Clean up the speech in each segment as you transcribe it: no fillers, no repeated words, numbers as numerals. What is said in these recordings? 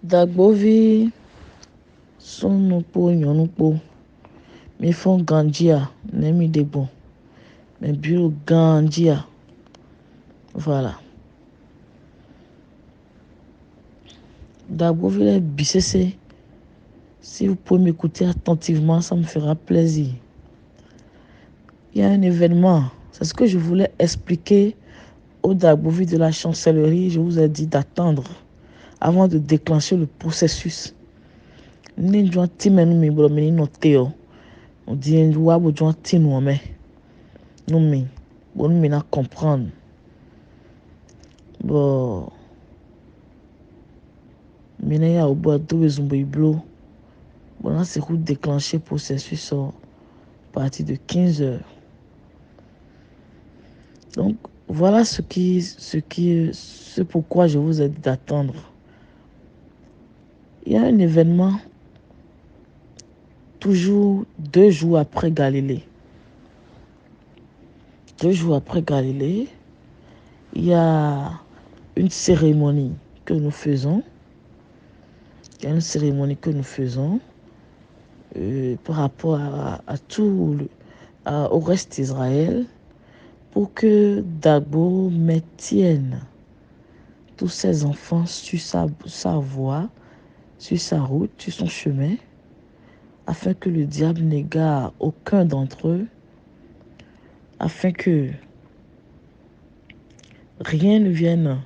Dagbovi Sonukpo Nyonukpo mi font Gandia Nemi Debo mes bureaux Gandia. Voilà. Dagbovi les BCC. Si vous pouvez m'écouter attentivement, ça me fera plaisir. Il y a un événement. C'est ce que je voulais expliquer au Dagbovi de la chancellerie. Je vous ai dit d'attendre avant de déclencher le processus. Ni doit timenu mi bolo mi noteo. On dit un doigt bo doit tinu me. Non mi. Bon mi na comprendre. Bon. Mi na ya obo do bezumbo iblo. Bon là c'est pour déclencher le processus à partir de 15h. Donc voilà ce pourquoi je vous ai dit d'attendre. Il y a un événement toujours 2 jours après Galilée. 2 jours après Galilée, il y a une cérémonie que nous faisons. Il y a une cérémonie que nous faisons par rapport à tout au reste d'Israël pour que Dagbo maintienne tous ses enfants sur sa voie, sur sa route, sur son chemin, afin que le diable n'égare aucun d'entre eux, afin que rien ne vienne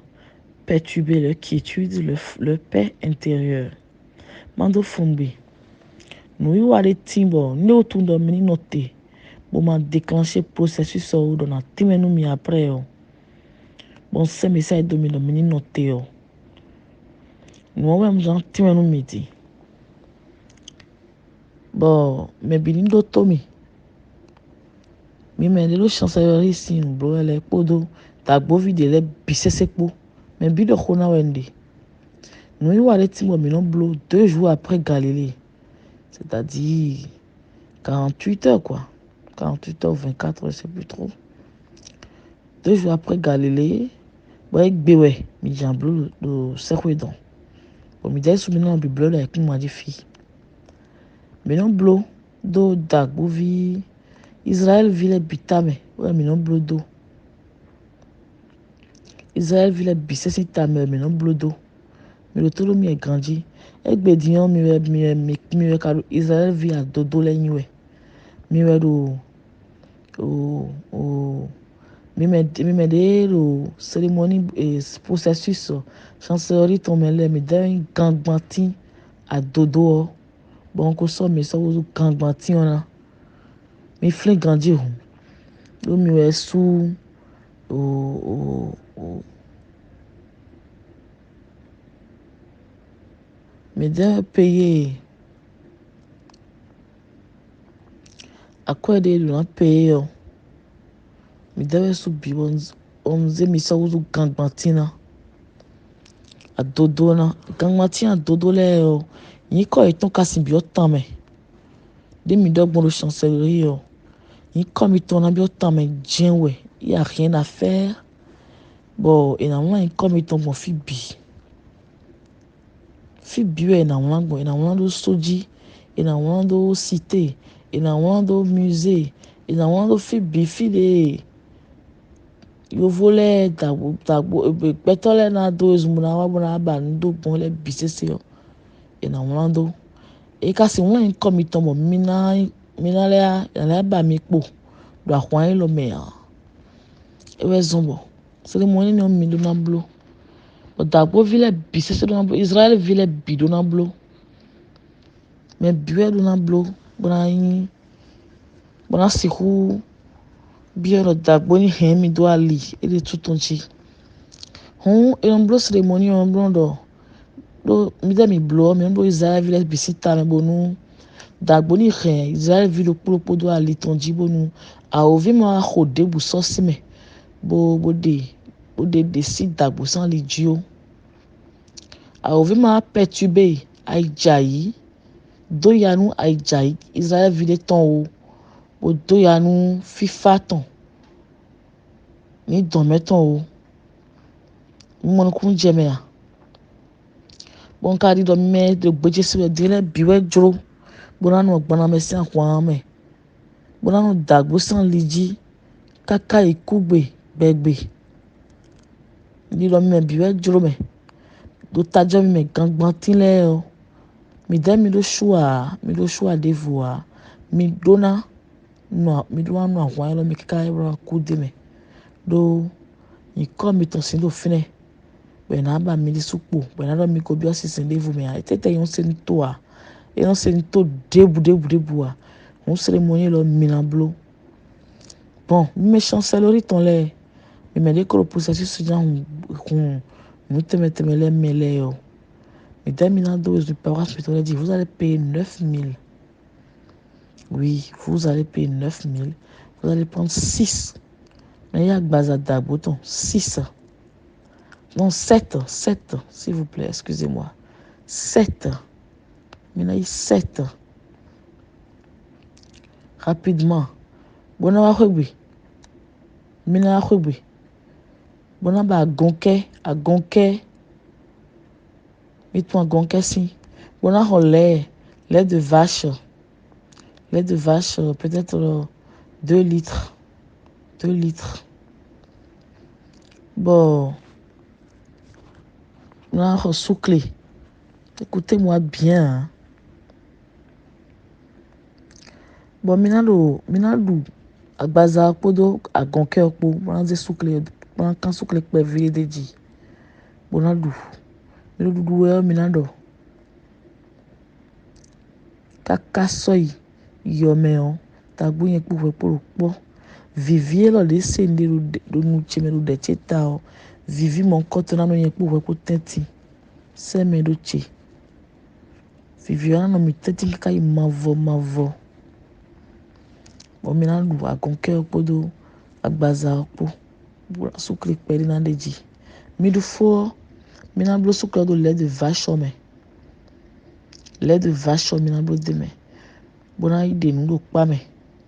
perturber leur quiétude, leur paix intérieure. Mando Fumbi, nous y allons timbo, nous autour de nous noter, pour m'a déclencher le processus dans la team nous mi après. Bon, c'est message de nous noter. Nous même gens team nous midi. Bon, mais bien d'autres mi mais les chancelleries ici nous blo les podo Dagbovi de les BCC po mais bien de kona wende. Nous y allons timbo mi non blo 2 jours après Galilée. C'est-à-dire 48 heures quoi. 48 heures, 24 heures, je ne sais plus trop. 2 jours après Galilée, ouais, béouais, mi jamblou le secouedon. Bon, mi d'ailleurs sous maintenant biblio là avec moi dit fille. Mais non blo do Dagbovi Israël ville bitame. Ouais, mais non blo do. Israël ville bisesi tame mais non blo do. Mais le tolo mi est grandi. Et bédion mi kalo Israël ville à dodo les nué. Mi ouais do mais le cérémonie et processus chancellerie tomele mais d'un gangbanti à dodo bon qu'on sort mais ça vous gangbanti on a mais flin grandi le mieux sous mais d'un payer à quoi de l'on payer mais d'un sous bibon on dit mais ça vous gangbanti na a dodo na gangbanti a dodo les ni quoi est ton casimbi autant mais des midog bon le chancellerie ni comme il tourne bien autant mais bien ouais il y a rien à faire bon et normalement comme il tombe bon fibi et normalement bon et normalement do soji et normalement do cité et normalement do musée et normalement do fibi fide yo volé dagbo betole na do ezumuna wa bona ba ndo bon les BCC et normalement do et kasi won comme il tombe mina la ba mi po do akwan lo me e we zombo cérémonie no mi do na blo Dagbo ville BCC do na blo Israël ville bido na blo mais biwe do na blo bona siku bien le Dagbo ni hemi do ali e de tout onchi et on blo cérémonie on blo do mi blo mais on blo Israël ville BCC ta me bonu Dagbo ni rien Israël ville po do ali tonji bonu a ovi ma khode bu so sime bo de décide Dagbo sans l'idiot a ovi ma perturbé aïjaï doyanu aïjaï Israël ville ton o doyanu fifa ton ni don meton o mon kun jemea bon kadi do me de budget se dire biwe jro bona no gbona me si akwa me bona no dagbo san liji kaka ikugbe gbegbe ni do me biwe jro me do tajo me gangbon tinle o mi de mi do shua devoa mi dona no mi do anu akwa lo mi kaka ebra kude me do ni ko mi to sin do fine be na ba mi di supo be na do mi ko bi o sisin devo me a tete yon se nto a e non se nto debu a on cérémonie lo minablo bon mi chancellerie ton le mi me de ko processus jan kun nous te les mêlés. Mais 2012, le paroisse me dit, vous allez payer 9 000. Oui, vous allez payer 9 000. Vous allez prendre 6. Mais il y a Bazada Bouton, 6. Non, 7, s'il vous plaît, excusez-moi. 7. Mais il y a 7. Rapidement. Bon, on va regarder. Mina regarder. Bon, on va à Gonke. Mets-toi à Gonke si. Bon, on va lait de vache. Lait de vache, peut-être 2 litres. 2 litres. Bon. On va soucler. Écoutez-moi bien. Hein. Bon, minalo agbaza podo agonke okpo banze soucler ban kan soucler pe vile deji. Bonadu. Minalo minado. Kaka soy yomeo tagbu yen po vivier lo de sende do nu chemelo de cheta o vivi mon koto na no yen po tenti se me do che vivi na no mi tenti kaka mavo bon minalo agonke okpo do agbaza okpo bura soucler pe na deji mi do fo minalo soucler do lait de vache o me lait de vache minalo de me bona ide nu do pa me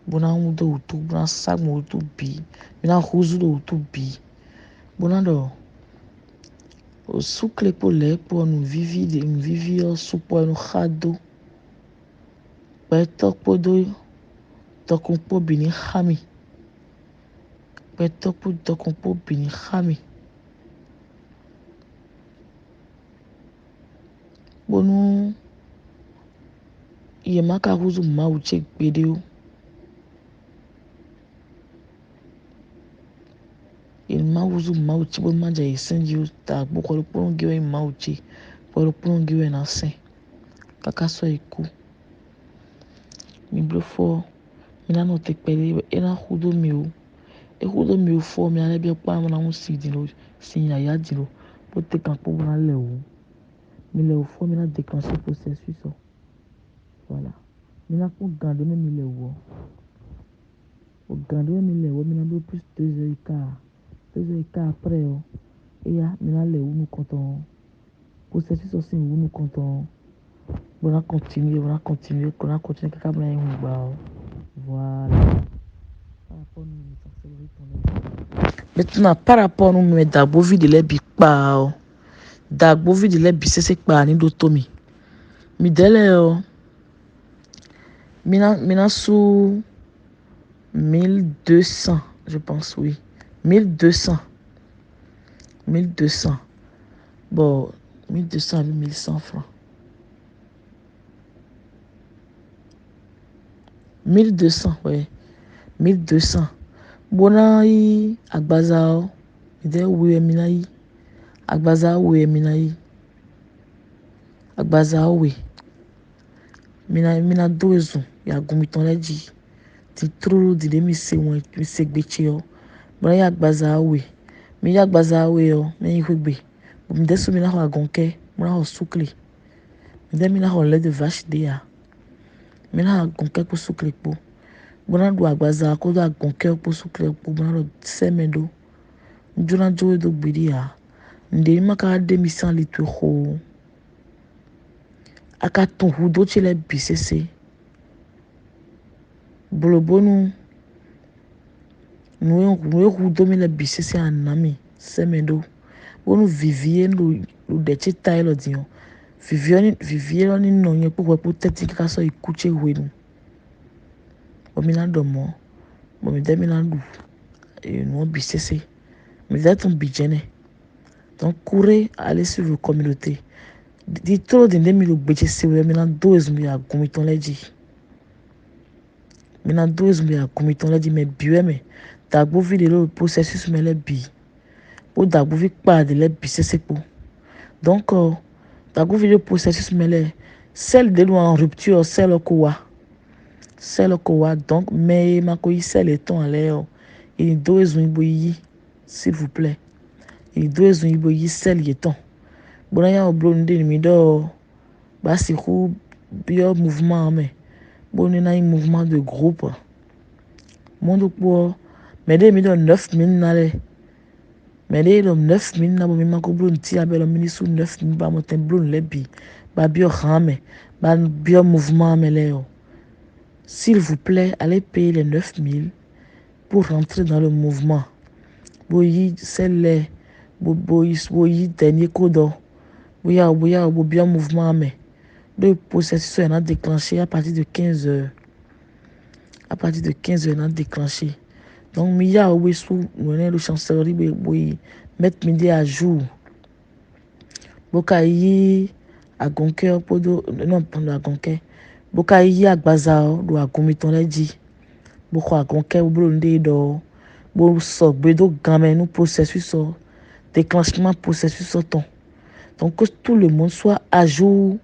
bona un do tu bona sagmo tu bi mina huzu do tu bi bona do o soucler po le po nu vivi o supo no khado pe tok po do tokun po bini khami pe tok po tokun po bini khami bonu iye maka huzu ma uche gbede o il ma uzu ma uche bo ma ja isenji o ta bo ko lo giwe ma uche ko lo giwe na sen kaka so iku mi blofo mi na no te pele e na hudo mi o fo mi ale bi pa mo na un sidilo sin ya dilo po te kan po na le o mi le o fo mi na déclencher processus o voilà mi na ko gande mi le o gande mi le o mi na do plus 2h15 après o e ya mi na le o nu konton processus o sin o nu konton on a continué kaka bla yin gba o voilà maintenant par rapport nous me dagbo vide le bi pa o dagbo vide le bi sese pa ni do to mi dele o mina sous 1200 je pense oui 1200 bon 1200 à 1100 francs 1200 ouais 1200 bona yi agbaza o ide we mina yi agbaza we mina yi agbaza we mina dozu ya gumiton leji ti truru di mi se won mi se gbeche o bona ya agbaza we mi ya agbaza we o mi hugbe mi desu mi na ho agonke mo na ho soucler mi de mi na ho lait de vache de ya mi na agonke ko soucler po bona do agbaza ko do agonke po soucler po bona do semedo njuna jowe do gbidi ya nde maka de mi san litre ho aka ton hudo chele bisese bolobonu no hudo mi le bisese anami semedo bonu vivie lo de cheta lo dion Vivier non ye pour peut-être que ça écoute oui nous. Omina domo. Bon me demina du. Et nous BCC. Mais d'être un budget. Donc courez aller sur vos communautés. Dites-le de le budget c'est maintenant 12 000 à comiton les dit. Maintenant 12 000 à comiton les dit mais bien mais d'abord vidéo le processus mais les bi. Pour d'abord pas de les bi c'est pour. Donc d'abord vidéo processus mais les celle de nous en rupture celle quoi. Celle quoi donc mais ma coi celle est en l'air. Et 12 000 s'il vous plaît. Et 12 000 celle est en. Bon ya oblonde mi do basi ku bio mouvement mais bon na un mouvement de groupe monde pour mais des mi do 9 000 nale mais des do 9 000 na bo mi ma ko blonde ti abelo mi sou 9 000 ba mo ten blonde lebi ba bio rame ba bio mouvement mais léo s'il vous plaît allez payer les 9 000 pour rentrer dans le mouvement boyi celle boyi dernier code boya bien mouvement mais le processus est déclenché à partir de 15 heures. À partir de 15 heures, on a déclenché. Donc, il y a le chancellerie, mettre midi à jour. Bokayi à Gonker, non, pas à Gonker. Bokayi à Bazar, do à Gomiton l'a dit. Boko à Gonker, ou blondé do. Bo so, bedo gamin, nous processus, déclenchement processus sortant. Donc, que tout le monde soit à jour.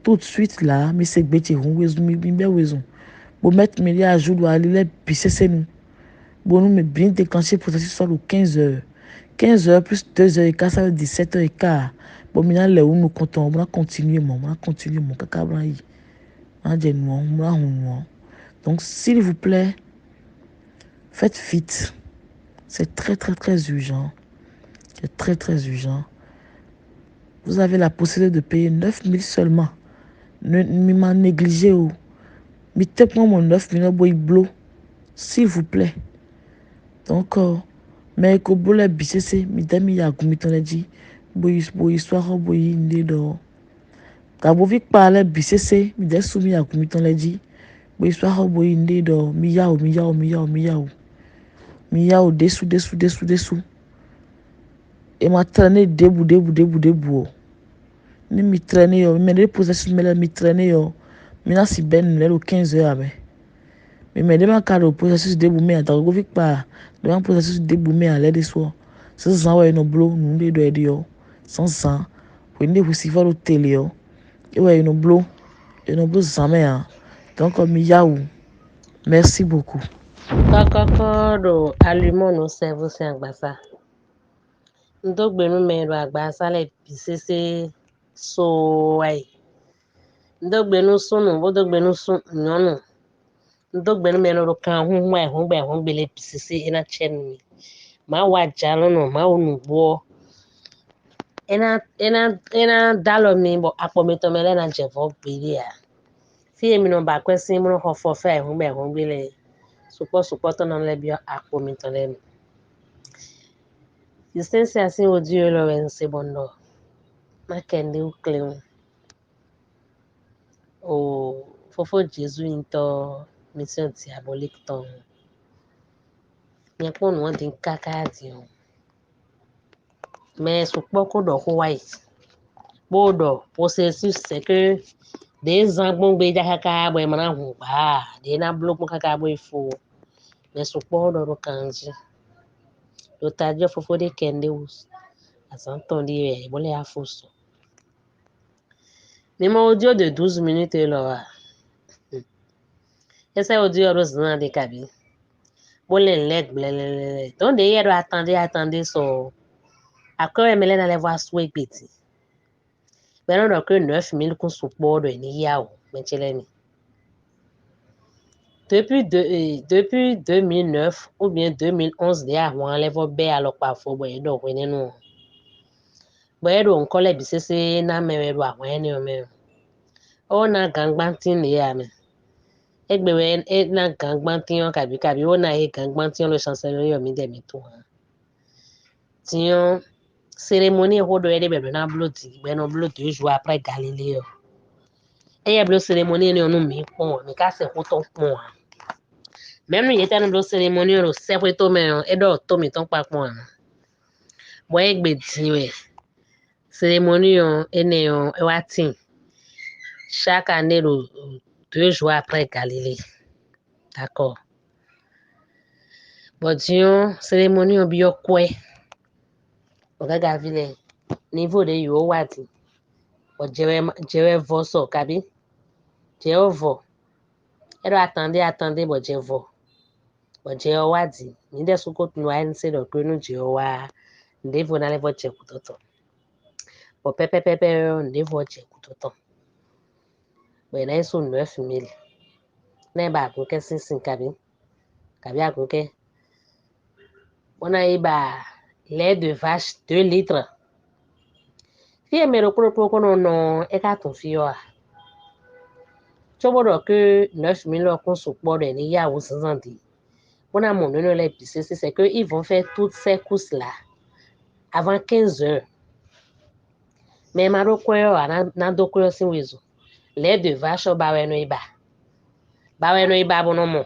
Tout de suite là, mais c'est bêtise, on bien raison. Bon mettre mes à jour doit aller les pisser c'est nous. Bon nous mais bien déclencher pour ça soit le 15 heures. 15 heures plus 2 heures et quart ça veut 17 heures et quart. Bon maintenant là où nous comptons, on va continuer mon caca blanc yi. On dit non, on. Donc s'il vous plaît, faites vite. C'est très très très urgent. C'est très très urgent. Vous avez la possibilité de payer 9 000 seulement. Ne m'en négligez ou. Mettez-moi mon 9 000 boy bleu. S'il vous plaît. Donc, mais que boule BCC, midami ya gumiton dit, boy soir boy inde do. D'abord vite parler BCC, midè soumis ya gumiton dit, boy soir boy inde do, miyao, dessous. Et ma traîner debout. Ni mi traîner yo, mais les possessions me la mi traîner yo. Mina si ben le 15 heures mais demain quand le processus debout mais attends go vite pas le processus debout mais à l'aide soit sans ouais no blo nous de doit dire sans ça pour ne vous si voir au télé yo et ouais no blo jamais donc mi yaou merci beaucoup Kọ́kọ́kọ́ do allumons nos cerveaux c'est agbasa. Ndogbenu mero agbasa le bisese so ai. Ndogbenu sunu bodogbenu sun nyono. Ndogbenu mero kan hu ai hu gbele bisese ina chenmi. Ma wa jalo no ma unu bo. Ena dalo mi bo apometo mele na jevo gbele ya. Si emi no ba kwesi mu no hofo fe hu gbele. Support on le bio apometo le. Distância assim o dia lo en sebondo. Makende o cleo. O fofo Jesu into mission diabolique ton. Minha pon no din kakadio. Mais support ko do Hawaii. Bodo processus c'est que des angbon be jakaka boy mana hu ba. De na block mo kaka boy fo. Mais support do kanji. Do tadio fofo de kende us. Asantondi bole afoso. Même audio de 12 minutes là. Esse audio rosana de cabi. Bole leg blele. Donc hier attendez so. Après me na le voir soué petit. Mais non que 9 000 qu'on support de ni yao. Mencheleni. Depuis 2009 ou bien 2011 dia on enlève be alors pas fo boy do wene no. Boy do on colle bisese na me do awene o me. O na gangbantin ya me. Egbewe na gangbantin kabi o na e gangbantin le chancellerie mi de mi to. Tiyon cérémonie rodo ede be na bloti be no bloti jour après Galilée e ya blo cérémonie ne onu mi pon mi ka se ko ton pon même il était no cérémonie ro se ko to me e do to mi ton pa pon bo e gbe tin we cérémonie ene e wa tin chaque année le 2 jours après Galilée d'accord bon dion cérémonie bi yo kwe ogaga vile niveau de yo wati o jewe voso kabi jeovo ero attendez bo jevo bo jeo wadi ni de suko tunu wa nse do ko nu jeo wa ndevo na levo che kutoto bo pepe ndevo che kutoto bo na eso 9000 na ba ko ke sinsin kabi akoke bona iba lait de vache 2 litres fie mero pro no e ka tun fi o chobodo que 9000 qu'on support de ni ya wo santi bona mon no le pisser c'est que ils vont faire toutes ces courses là avant 15 heures mais maro ko yo na do ko sin wezo lait de vache ba we no iba bono mo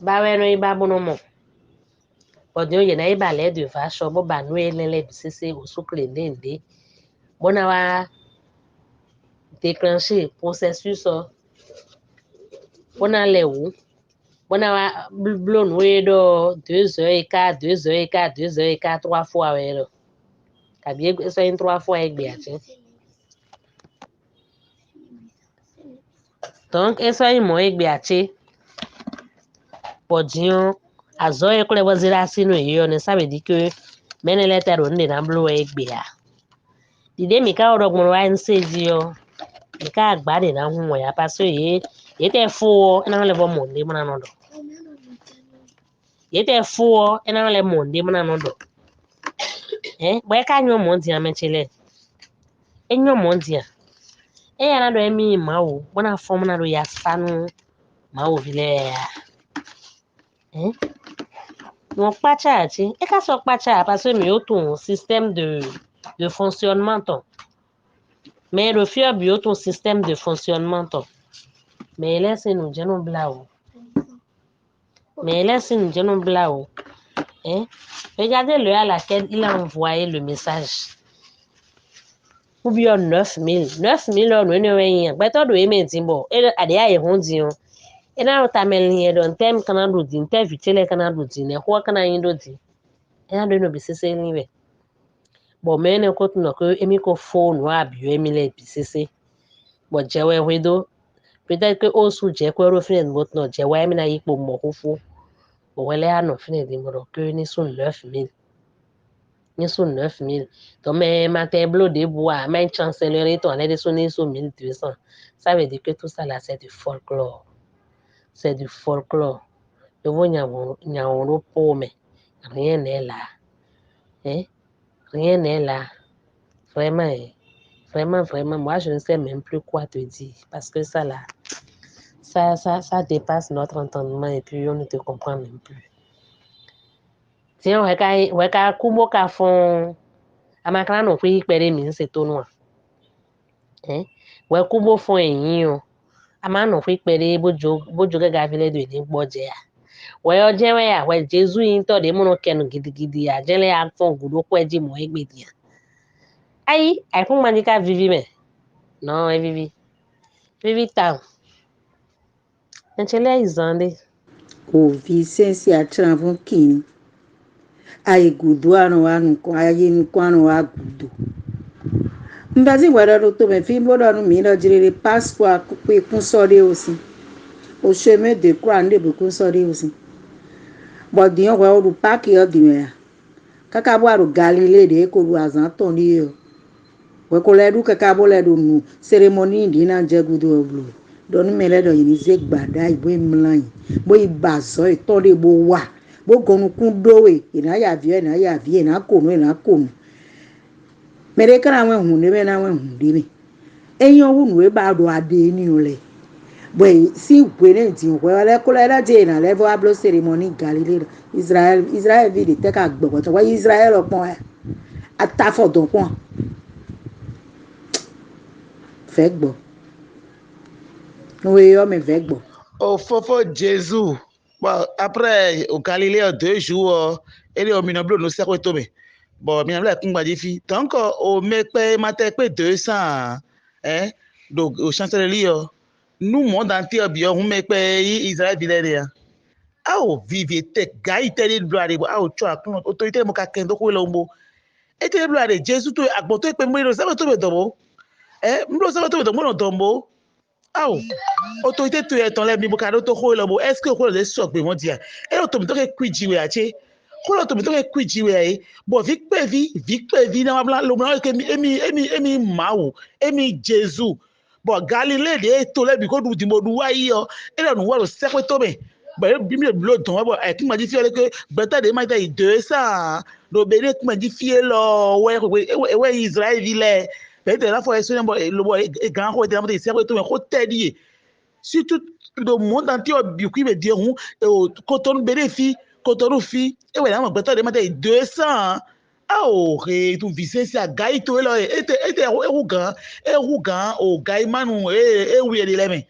ba we no iba bono mo odio ye na iba lait de vache bo ba no ele pisser au sucre ndende bona wa déclencher processus bona lewu bona wa blown we do 2h15 2h15 3 fois we do kabi so in 3 fois egbe ati donc eso in mo egbe ati podion azo e kule wazira sinu iyo ne sabe di que menele tero ndi na blow egbe a dide mi ka odogmo wa nseji yo mi ka agbade na hu ya paso ye te fu na le bo monde mo na no do ye te fu na le monde mo na no do bo ka nyo monde a menchele enyo monde a ya na do emi mawo bona form na do ya fanu mawo vile non pacha ati e ka so pacha parce que mi auto système de fonctionnement ton mais le fier bio ton système de fonctionnement ton mais laisse nous jenon blao regardez l'heure à laquelle il a envoyé le message ou bien 9000 on ne rien ba to do ementi bo e ade aye hondi on e na otameli e don tem kana do din te vitele kana do din e ho kana yin do din e na do no bisese niwe bo me ne ko tun ko emi ko phone wa bio emi le bisese bo jewe hwedo peut-être que o su je ko ro friend bot no je wa emi na yipo mo hufu bo wele ano friend mo ro ko ni sun 9000 donc mais ma tableau de bois ma chancellerie ton est sur 1200 ça veut dire que tout ça là c'est du folklore le vo nyaworo pome rien n'est là rien n'est là vraiment moi je ne sais même plus quoi te dire parce que ça là ça dépasse notre entendement et puis on ne te comprend même plus tiens weka kubo ka fon amakara no kwi pere mi nse to no we kubo fon eyin o ama no kwi pere bojo gaga vile do ni gboje ya we o je we ya we jesu yin to de mo no kenu gidigidi ya jele ya fon gudo ko eji mo egbe dia ai fun manika vivi me no vivi town enchele izande o Vicente atravon kin ai gudo anu ko aye ni ko anu agudo mbazi wera to me fi bodo nu mi lo jirere passport pe kun sore osi o chemin de croix nde be kun sore osi bo dion wa o park yo di me kaka bo aru Galilée de ko ru azan ton ni o we ko le du kaka bo le du nu cérémonie ndi na je gudo oblo don me le do yin ze gbada ibo imlan bo ibazo ito de bo wa bo gonu kun dowe ina ya vie na konu mere kana we hun ne be na we hun de me eyan wu nu e ba do ade ni o le Boy, si when ti wala kula la je na level ablo ceremony Galilée Israël vi de te ka gbogbo to wa Israël opon atafo don pon fẹ́ gbọ́ nous yo me fẹ́ gbọ́. Au fofo Jésus. Bon, après, au Galilée, 2 jours, et au minablo, nous sommes retombés. Bon, minablo, on m'a dit, donc, au mépé, matin, 200, hein, donc, au chancelier, nous, monde entier, bien, on mépé, Israël, villéria. Ah, oh, vivete, gaïté, de bloire, ah, oh, tu as, autorité, mon caquin, donc, l'ombo. Et tu es bloire, Jésus, tu es, à bon, tu es, nous sommes retombés, hein, nous sommes retombés, nous sommes ah, autorité tu es ton lèvre ni bokado to ko lo bo est-ce que ko le so pe won dia e o to mi to ke kwijiwe ache ko lo to mi to ke kwijiwe ai bo vic pe vi na bla lo na ke emi mawo emi Jesus bo Galilée de to le bi ko du di mo du wa yi o e lo nu wa lo se pe to me bi mi lo don bo e kin ma di fi ole ke beta de ma ta 200 lo be ne kin ma di fi lo we Israël vile peut-être la fois le grand roi de la serre tout un teddy surtout le monde entier bi qui me dire coton bénéfice coton fi et voilà on peut de matin 200 ah oh et tout visser ça gaï tout là et rougan au gaï manu et oui les mains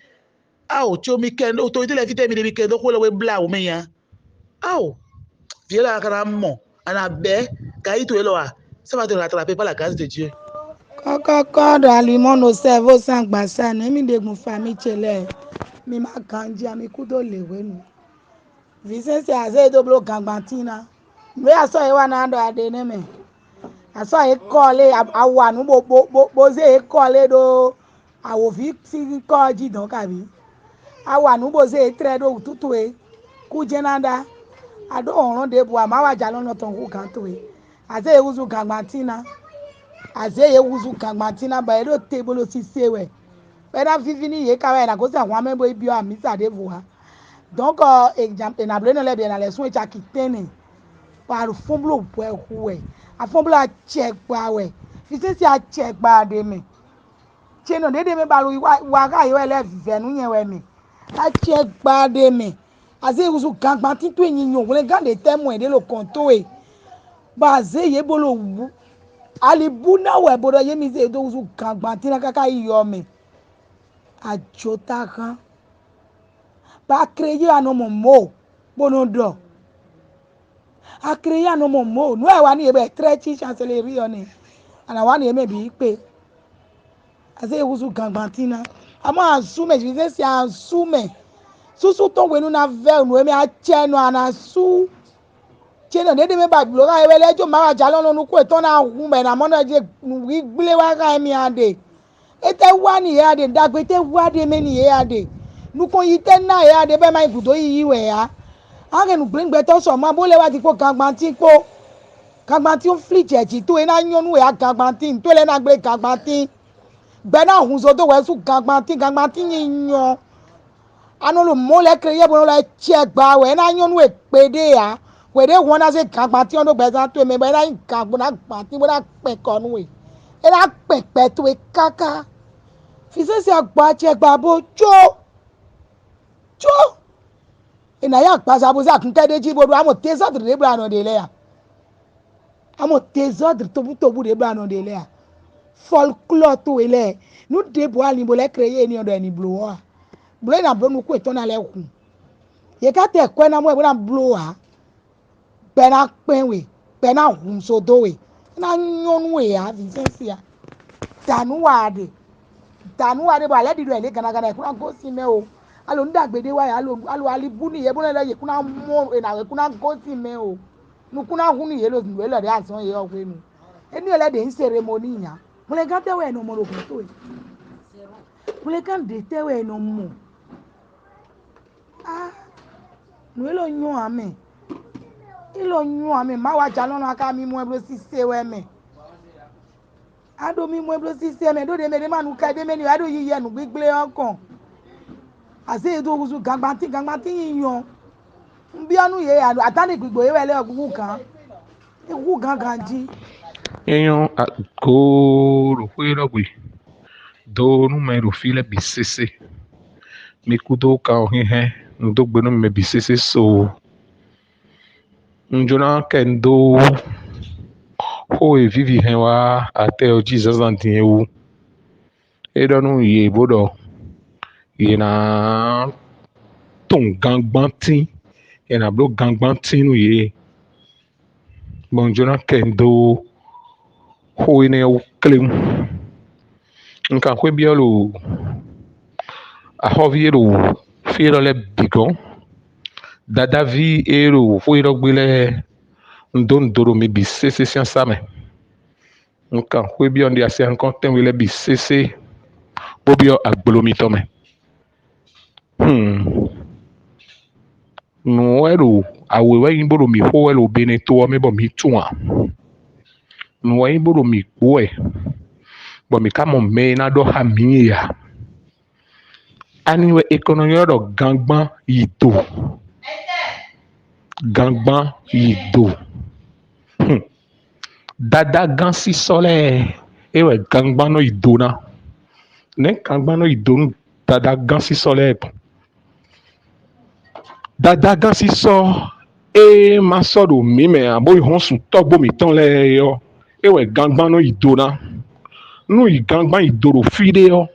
ah oh tu mi ken autorité la vite mi ken donc le bla ou mais ah oh viens là carrément on a bé gaï tout là ça va te rattraper par la grâce de Dieu. Kọ́kọ́ do alimono servo sangbasa ne mi de gun fami chele mi ma kanja mi kudo lewe nu Vicente aze do blo gangbantina me aso e wa na do ade ne me aso e kole awa nu bo ze e kole do awo fi si ko ji don kabi awa nu bo ze e tre do tutu e ku jenada ado orun de bu amawa ja lona ton ku kan to e aze e uzu gangbantina azeye wuzu kangbatina ba ero tebolo sisewe pena vivini ye kawa na ko se àwọn amebo ibio amisa de voa donc exemple na bleno le bien na lesun echa kitene paru fomlo po ehuwe afomlo a chegba we fisesi a chegba de me cheno de me balu wa ga yo ele venu yen we mi a chegba de me azeye wuzu kangbatin to yin yon wole gande temo e de lo konto e ba azeye bolo wu alibuna we bodo ye mi se do uzu kangbantina kaka iyome ajota kan ba kreye anomo mo bonodo a kreye anomo mo no e wa ni ebe trechi chancellerie oni ana wa ni eme bi pe ase uzu kangbantina ama asume je se asume susu to wenu na ve nu eme a chenu ana su cheno de me ba blo ga ewele jo ma ja lonu nu ko to na hu me na mo na je wi gbele wa ga mi ade ete wa ni ya de dagbe te wa de me ni ya de nu ko yi te na ya de be ma ibudo yi we ya a ge nu gbengbe to so ma bo le wa ti ko kangbantin o flit echi to e na nyonu we a kangbantin to le na gbe kangbantin gbe na hun so to we su kangbantin yin yan anolo mo le kreye bo le che gba we na nyonu e pede ya wede wona se kangbantin no gbe san to me be na kangbo na gbantin bo na pe konu we e na pepe to e kaka fi se se agba che gba bo jo ina ya pasa bo za kun kede ji bo do amo tesodre de bra no de le ya amo tesodre to bu de bra no de le ya folklore to ele nu de bo ali bo le kreye ni odo eni blow blow na blow nu ko to na le kun ye ka te ko na mo e bo na blow ha be na pen we be na hun so do we na nyonu we ya Vincent ya danu wa de ba le dido ele kana kana kuna go si me o alo ndagbede wa ya alo alibu ni ye bo le ye kuna mo e na we kuna go si me o nu kuna hu ni ye lo we lo de asan ye o pe nu eni ele de ceremony yan mo le kan te we no mo ro ko to e mo le kan de te we no mo nu lo yun ame ilo yun ame ma wa ja lona aka mi mo e bro si se we me ado mi mo e bro si se me do de me de manu ka de me ni ado yi ye nu gbigble onkan ase do uzu gangbantin yan nbi anu ye atani gbigbo ye wele ogugu kan ewu gangan ji Eyon agoro fuera gui do número fila bisese mi kudo ka ohihe ndo gbenu me bisese so njona kendo ho e vivi hen wa ate o Jesus antin ewu edonu ye bodo ye na ton gangbantin ye na blo gangbantin nu ye bon njona kendo ho ene o klem nkan kwe biolo ahoviero fiero le bigon dada vi ero fuero gbele ndondoro me bisese siansame nkan kwe bio ndi ase nkan ten le bisese bobio agbolomitɔ me no ero awewe yin boro mi ho elo bene to me bo mi tua no yin boro mi kwe bo mi kamo me na do ha mi ya aniwe ekonomi do gangban yido gangban yido dada gansi sole ewe gangban no yido na ne gangban no yido dada gansi sole dada gansi so e ma so do mi me abo ihon sun togbo mi ton le yo ewe gangban no yido na nu yi gangban yido ro fide yo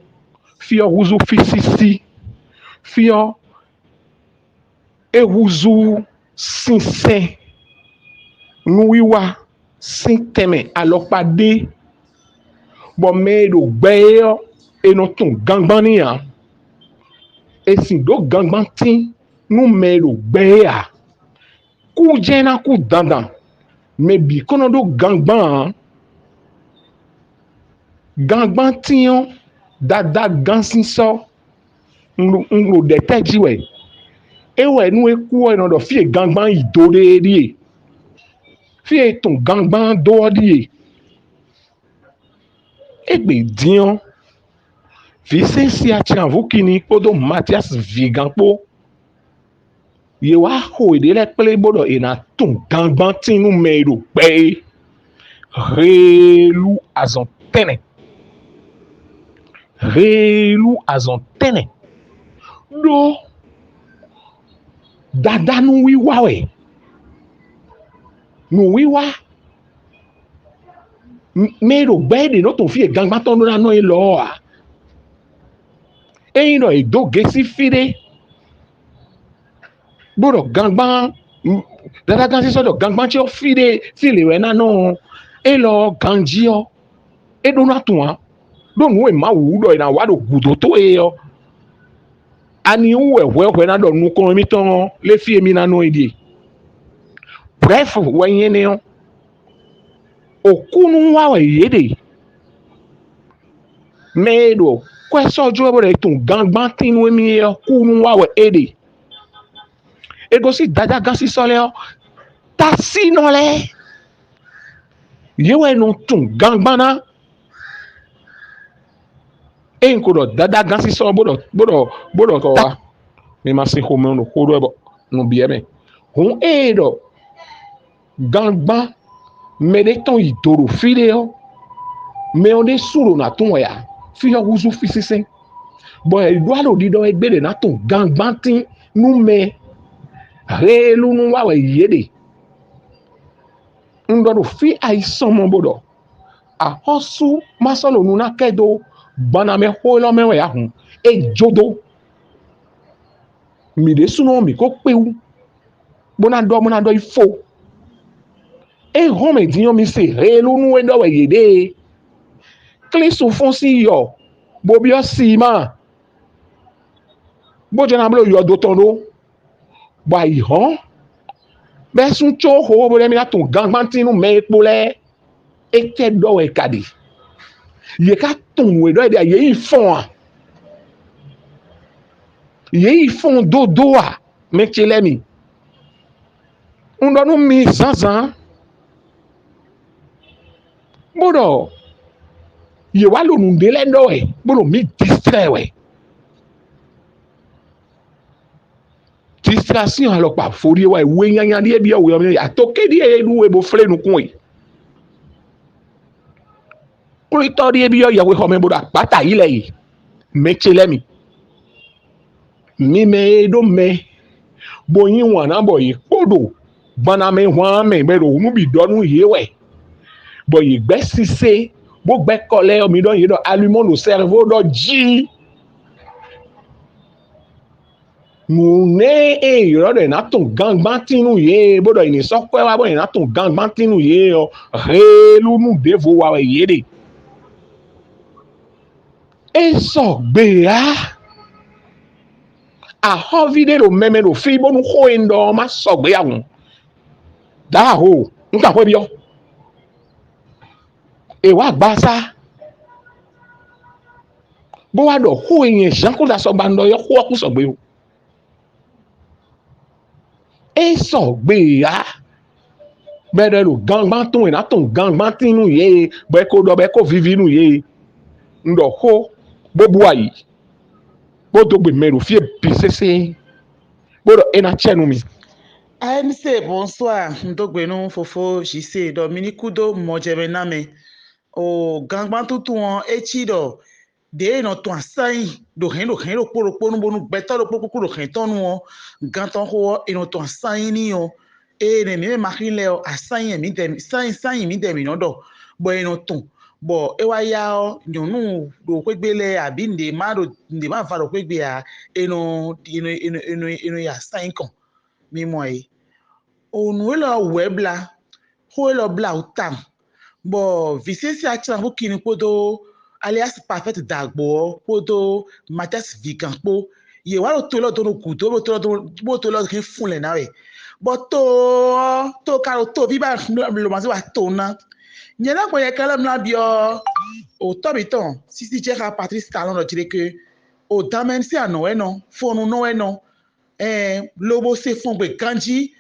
fio wuzu fisisi fio ewuzu sinsin nu wiwa sinteme alopade bo me do gbe yo eno tun gangban ni ya esin do gangban tin nu me do gbe ya ku jena ku dandan me bi kono do gangban gangban tin dada gansin so nro de tejiwe ewe nu eku eno do fie gangban idore ri fie ton gangban do ri egbe dion Vicência Tianvukini podo Matias Vigampo ye wa ho de le play bodo ena ton gangban tin nu meiro pe relu azontene do dada nu wiwa we nu wiwa meiro gbe de no ton fi gangban ton na no e lo a eyin do idoge si fide bodo gangban dada gansi so do gangban ti o fide file we na no e lo ganji o e do na tun do nu e ma wu do na wa do gudo to e yo ani we na do nu ko mi ton le fi emi na no edi bref we yen ne okunu wa we yede medo kweso jo bo re tun gangban tin we mi e okunu wa we ede ego si dada gansi sole o tasi no le yewe no tun gangbana enko do dada gansi so bodo ko wa mi ma sin home no ko do no bi eme hun edo gangban me de ton idoro fide o me on de suro na tun ya fi o wuzu fisisen bo e do alo dido egbere na tun gangban tin nu me relu nu wa we yede ndodo fi aisan mo bodo a hosu masolo nu na kedo bana me holo me we ahun e jodo mi de suno mi ko pewu bona do ifo e home diyan mi se relu nu we do we yede klisu fun si yo bo bi o si ma bo jona blo yo do ton do ba ihon be sun cho ho bo le mi atun gangban tinu me epo le e ke do we kadi ye ka tun we do de ye ifon dodo a me chele mi ndo nu mi zanzan bodo ye wa lo nu de le do e bodo mi distrait we distraction alo pa fori wa we yanyan die bi o we atoke die nu we bo fle nu kun e kurito die bi o ya we ho me bodo apata ile yi me chele mi mi me do me bo yin wana bo yi kodo bana me wa me be do nu bi do nu ye we bo yi gbe sise bo gbe kole mi do yi do allumons le cerveau do ji mune iro de na tun gangban tinu ye bo do ni so pe wa bo ni na tun gangban tinu ye o lu nu devo wa ye de e so gbe a vide lo meme lo fi bo nu ho endo ma so gbe awon da ho nka ko bi yo e wa gba sa bó wá dọ̀ hó ìyẹn ìṣánkó la sọ gbàndọ̀ yọ hó ọkú sọ̀gbẹ́ o ẹ sọ̀gbẹ́ ya bẹ́ẹ̀ lò gangbá tó ìná tó gangbá tínú yé bẹ́ẹ̀ kó dọ̀ bẹ́ẹ̀ kó vivi nù yé ńdọ̀ hó bóbu àyè bó tó gbè mẹ́rù fíè bì sẹ́sẹ́ bó dọ̀ ẹ̀ na tsẹ́nu mi. ANC, bonsoir. Ndogbenu fofo jise Dominique do mojebename. O gangban tutu on echido. De no to asai do hen do poro no bonu beta do poko do hen tonu on ganton ho eno to asai ni o e ne me makile o asai mi dem sai mi dem no do bo eno ton bo e wa ya o nyonu do kwegbele abi nde ma fa do kwegbe a eno ya sai kan mi mo yi onu lo webla ho lo bla utam bo visesi acha ho kini podo alias parfait dagbo podo Mathias Viganpo ye wa lo to lo do ku to lo kin fun le na we but to ka lo to bi ba lo ma se wa to na nye na ko ye kala mla bio o to bi ton sisi che ka Patrice Talon do dire que o damen si ano e no fonu no e no lobo se fon be ganji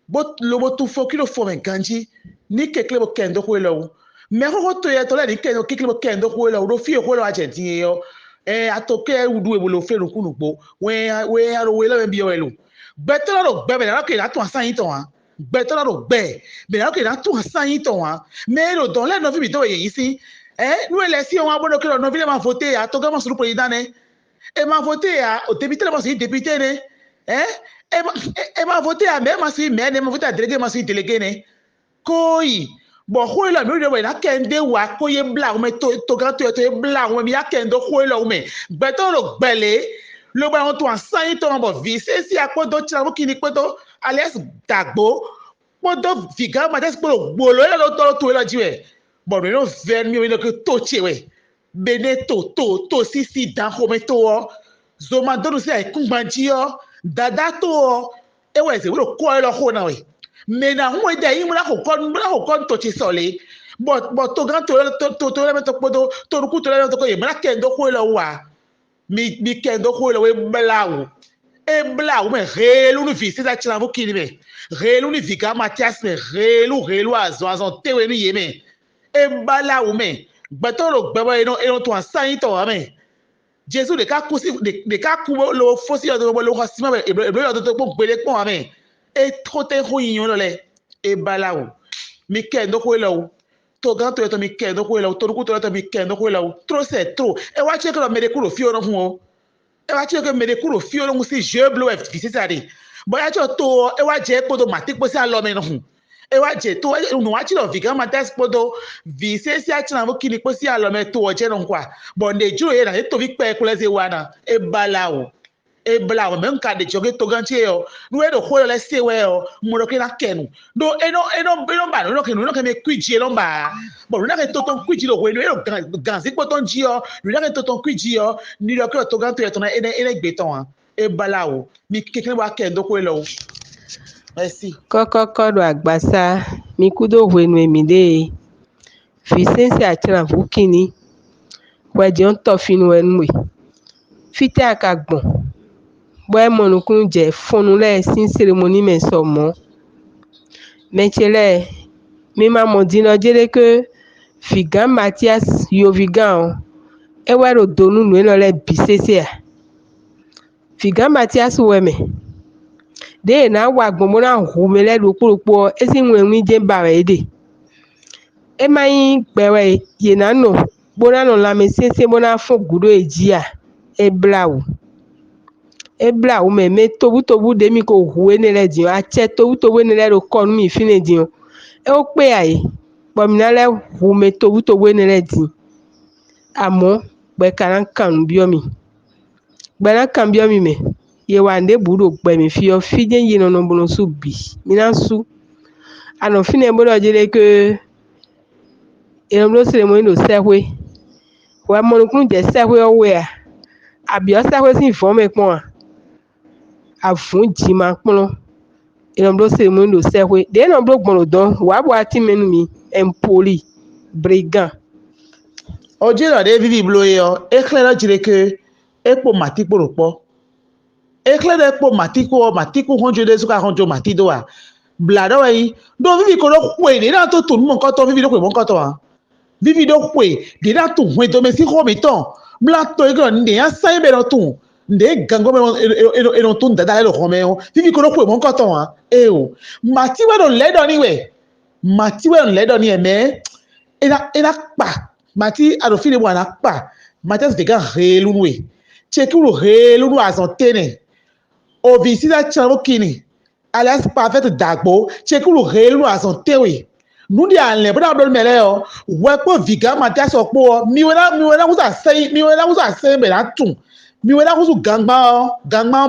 bot lobo tu fo kilo fo ben ganji ni kekle bo kendo ko lo me ho to ye to le ni kendo kekle bo kendo ko lo do fi ko lo Argentina yo atoke udu e bo lo fe ru kunu po we aro we lo bi o elo beto lo gbe be na ke na to asan yin to wa beto lo gbe be na ke na to asan yin to wa me lo don le no fi bi to ye yin si nu ele si won abodo ke lo no fi le ma voter ya to ga mo suru president ne e ma voter ya o député le mo si député ne e ma voter ya me ma si me ne ma voter délégué ma si délégué ne koi bo ho la mi do na kende wa ko ye bla o me to ga to ye bla o me ya kendo ho la o me beto lo gbele lo gba won to asan yin to mo vi se si apodo tira mo kini podo alias dagbo podo viga ma des podo gbolo e lo to lo jiwe bo no ver mi no ke to chewe bene to si dan ho me to zo ma do si ai kungbanji yo dada to e we se wo ko e lo ho na we me na ho e dai mo la ho kon to chi sole but to gan to le to podo to ku to le to ko e ma kendo ho lo wa mi kendo ko lo we blawo e blawo me relu ni vi se ta chira vo kini me relu ni vi ka Mathias me relu azon te we ni ye me e blawo me gbeto lo gbebo eno to asan yin to wa me Jésus de ka ku si de ka ku lo fo si o lo ko si me e lo to po gbele pon wa me e trote ho yin lo le e blawo mi kendo ko lo to gan to mi kendo ko lo to ku to mi kendo ko lo trop c'est trop e wa che ko me de ku lo fi o no fun o e wa che ko me de ku lo fi o no si je bleu f fi se ade bo ya cho to e wa je ko do mati po si a lo me no fun e wa je to no wa chi lo vi gan Mathias podo vi se si a chi na mo kini po si a lo me to o je no kwa bo ne ju e na to vi pe ku le se wa na e balawo e bla o men ka de joge to gan che yo nu e do ho le se we o mo ro ke na kenu do e no ba no ke me kwiji no ba bo na ke to ton kwiji lo we no e gan si po ton ji yo na ke to ton kwiji yo ni ro ke to gan to na ene gbe ton e bla o mi kekere wa ke ndo ko lo merci kọ́kọ́kọ́ do agbasa mi kudo hwenu emide fisensi achira vukini weje on to finu enwe fite akagbon bo e monukun je fonu le sin ceremony me so mo mechele mi ma mo dino jere ke figan Mathias yo vigan e wero donu nu lo le bisese a figan Mathias weme de na wa gbogbo na hu me le rupurupu esi nwe je ba we de e mai gbewe ye na no bona no la me sese bona fun gudo eji a e blawo ebla wo me tobu de mi ko huwe ne le di a che tobu ne le ro ko mi fi ne di o e o pe ai bo mi na le hu me tobu ne le di amo gbe kan bi o mi gbe na kan bi o mi me ye wa nde buru gbe mi fi o fi je yin no bo su bi mi na su ano fi ne bo do je ke e mo se mo no se hwe wa mo nu kun je se hwe o we a abi o se hwe sin fo me pon a fun ji ma pon e mo se mo no se hwe de no blo gbon don wa bo ati menu mi empoli brigand Oje na de vivi blo yo ekle jire ke epo mati poropo ekle de epo mati ko honjo de suka honjo mati do a blado yi do vivi ko ro kwe ni na to mo nkan to vivi do kwe mo nkan to a vivi do kwe de na to hwe do me si ho mi ton bla to igro ndi ya sai be ro tun nde gango me no tun dada le ho me o vivi ko ro kwe mo nkan to a e o mati we do le do ni we mati we le do ni e me ina pa mati adofile bwana pa mati asvega helu we cheki lo helu no azantene o visita chavo kini alias parfait dagbo cheki lo helu no azantewe nundi anle bra bro mele o wepo viga mati asopo mi wena kusa sei be na tun mi wena kusu gangba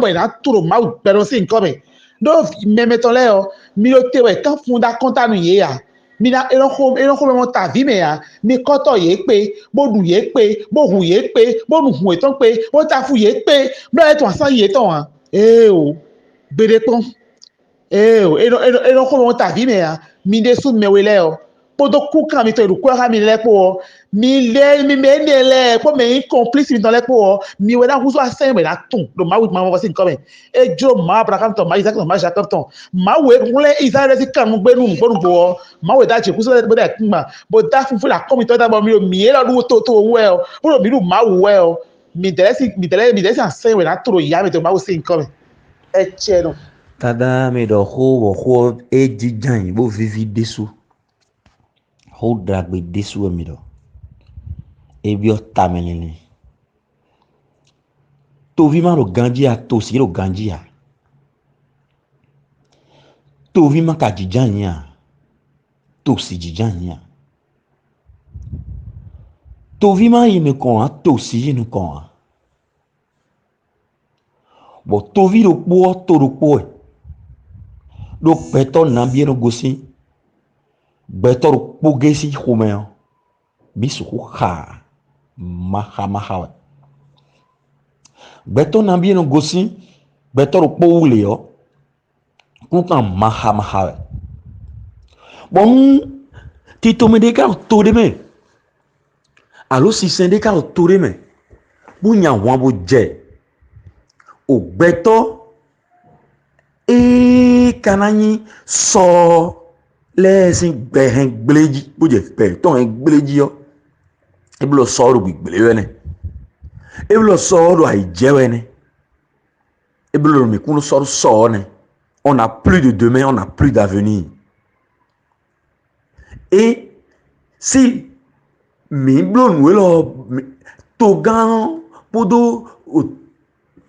be na turo ma pero sin come do memeton le o mi lo tewe kan funda konta nu ye ya mina eronko mo ta vi me ya mi koto ye pe bo du ye pe bo hu ye pe bo nu hu eton pe o ta fu ye pe blo e ton san ye ton an o gbede pon o eronko mo ta vi me ya mi de su me wele o podo ku kan mi to ru ko ha mi le po mi me ne le po me complice mi dans le po mi we na hu so asen me na tun do ma wi ma mo sin come e jo ma bra kan to ma isaac ma ja ton ma we kunle isaac si kan mo gbe nu mo bo ma we da che ku so bo da kuma bo da fu la come to da bo mi o mi e lo du to we o bo mi ru ma we o mi dele asen we na turo ya mi to ma we sin come e che no Tada me do ho e jijan bo vivi desu ho dragbe desu mi do e bi o tamelini to vi ma ro ganjia to si ro ganjia to vi ma ka jijan ya to si jijan ya to vi ma yi me kon to si yi nu kon bo to vi ro po to ro po do peto na bi ro gosi beto ro po gesi khomeo bisu kha maha beto na bi ro gosi beto ro po ule yo kukan maha bon tito me de ka to de me alo si sende ka to de me bunya wan bo je o beto e kanani so lesin gbehen gbeleji bo je pe ton gbeleji yo e blo so ro gbele ne e blo so ro ai jewe ne e blo mi kunu so ne on n'a plus de demain, on n'a plus d'avenir. Et si mi blo nuelo to gan podo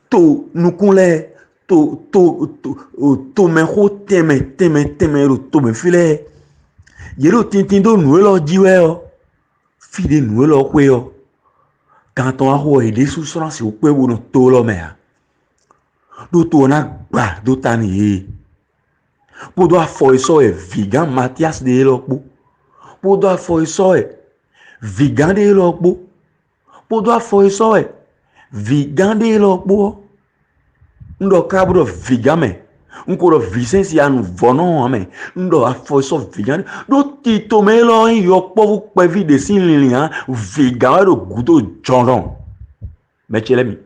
to nukunle to me ho teme ro to me file yero tintin do nuelo jiwe o fide nuelo kwe o quand on a ho e de souffrance o pe wo no to lo me do to na gba do tani podo afo iso e vigan Mathias de lokpo podo afo iso e vigan de lokpo podo afo iso e vigan de lokpo ndo kabro vigame nkoro visensi anu vono ame ndo afo iso vigan do tito melo yo povu pevi de sinlian vigan ro gudo jonon mechelemi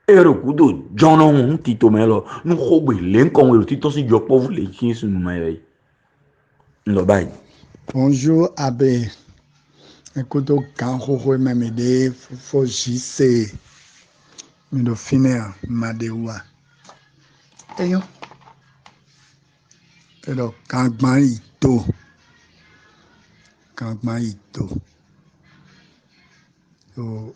ero kudo jono tito melo nu khogbe len kon we tito si jo povu le kin sunu mai ndo bai Bonjour abe ekoto kan ho me de fo jise mi do finir madewa eyo pero kangban ito so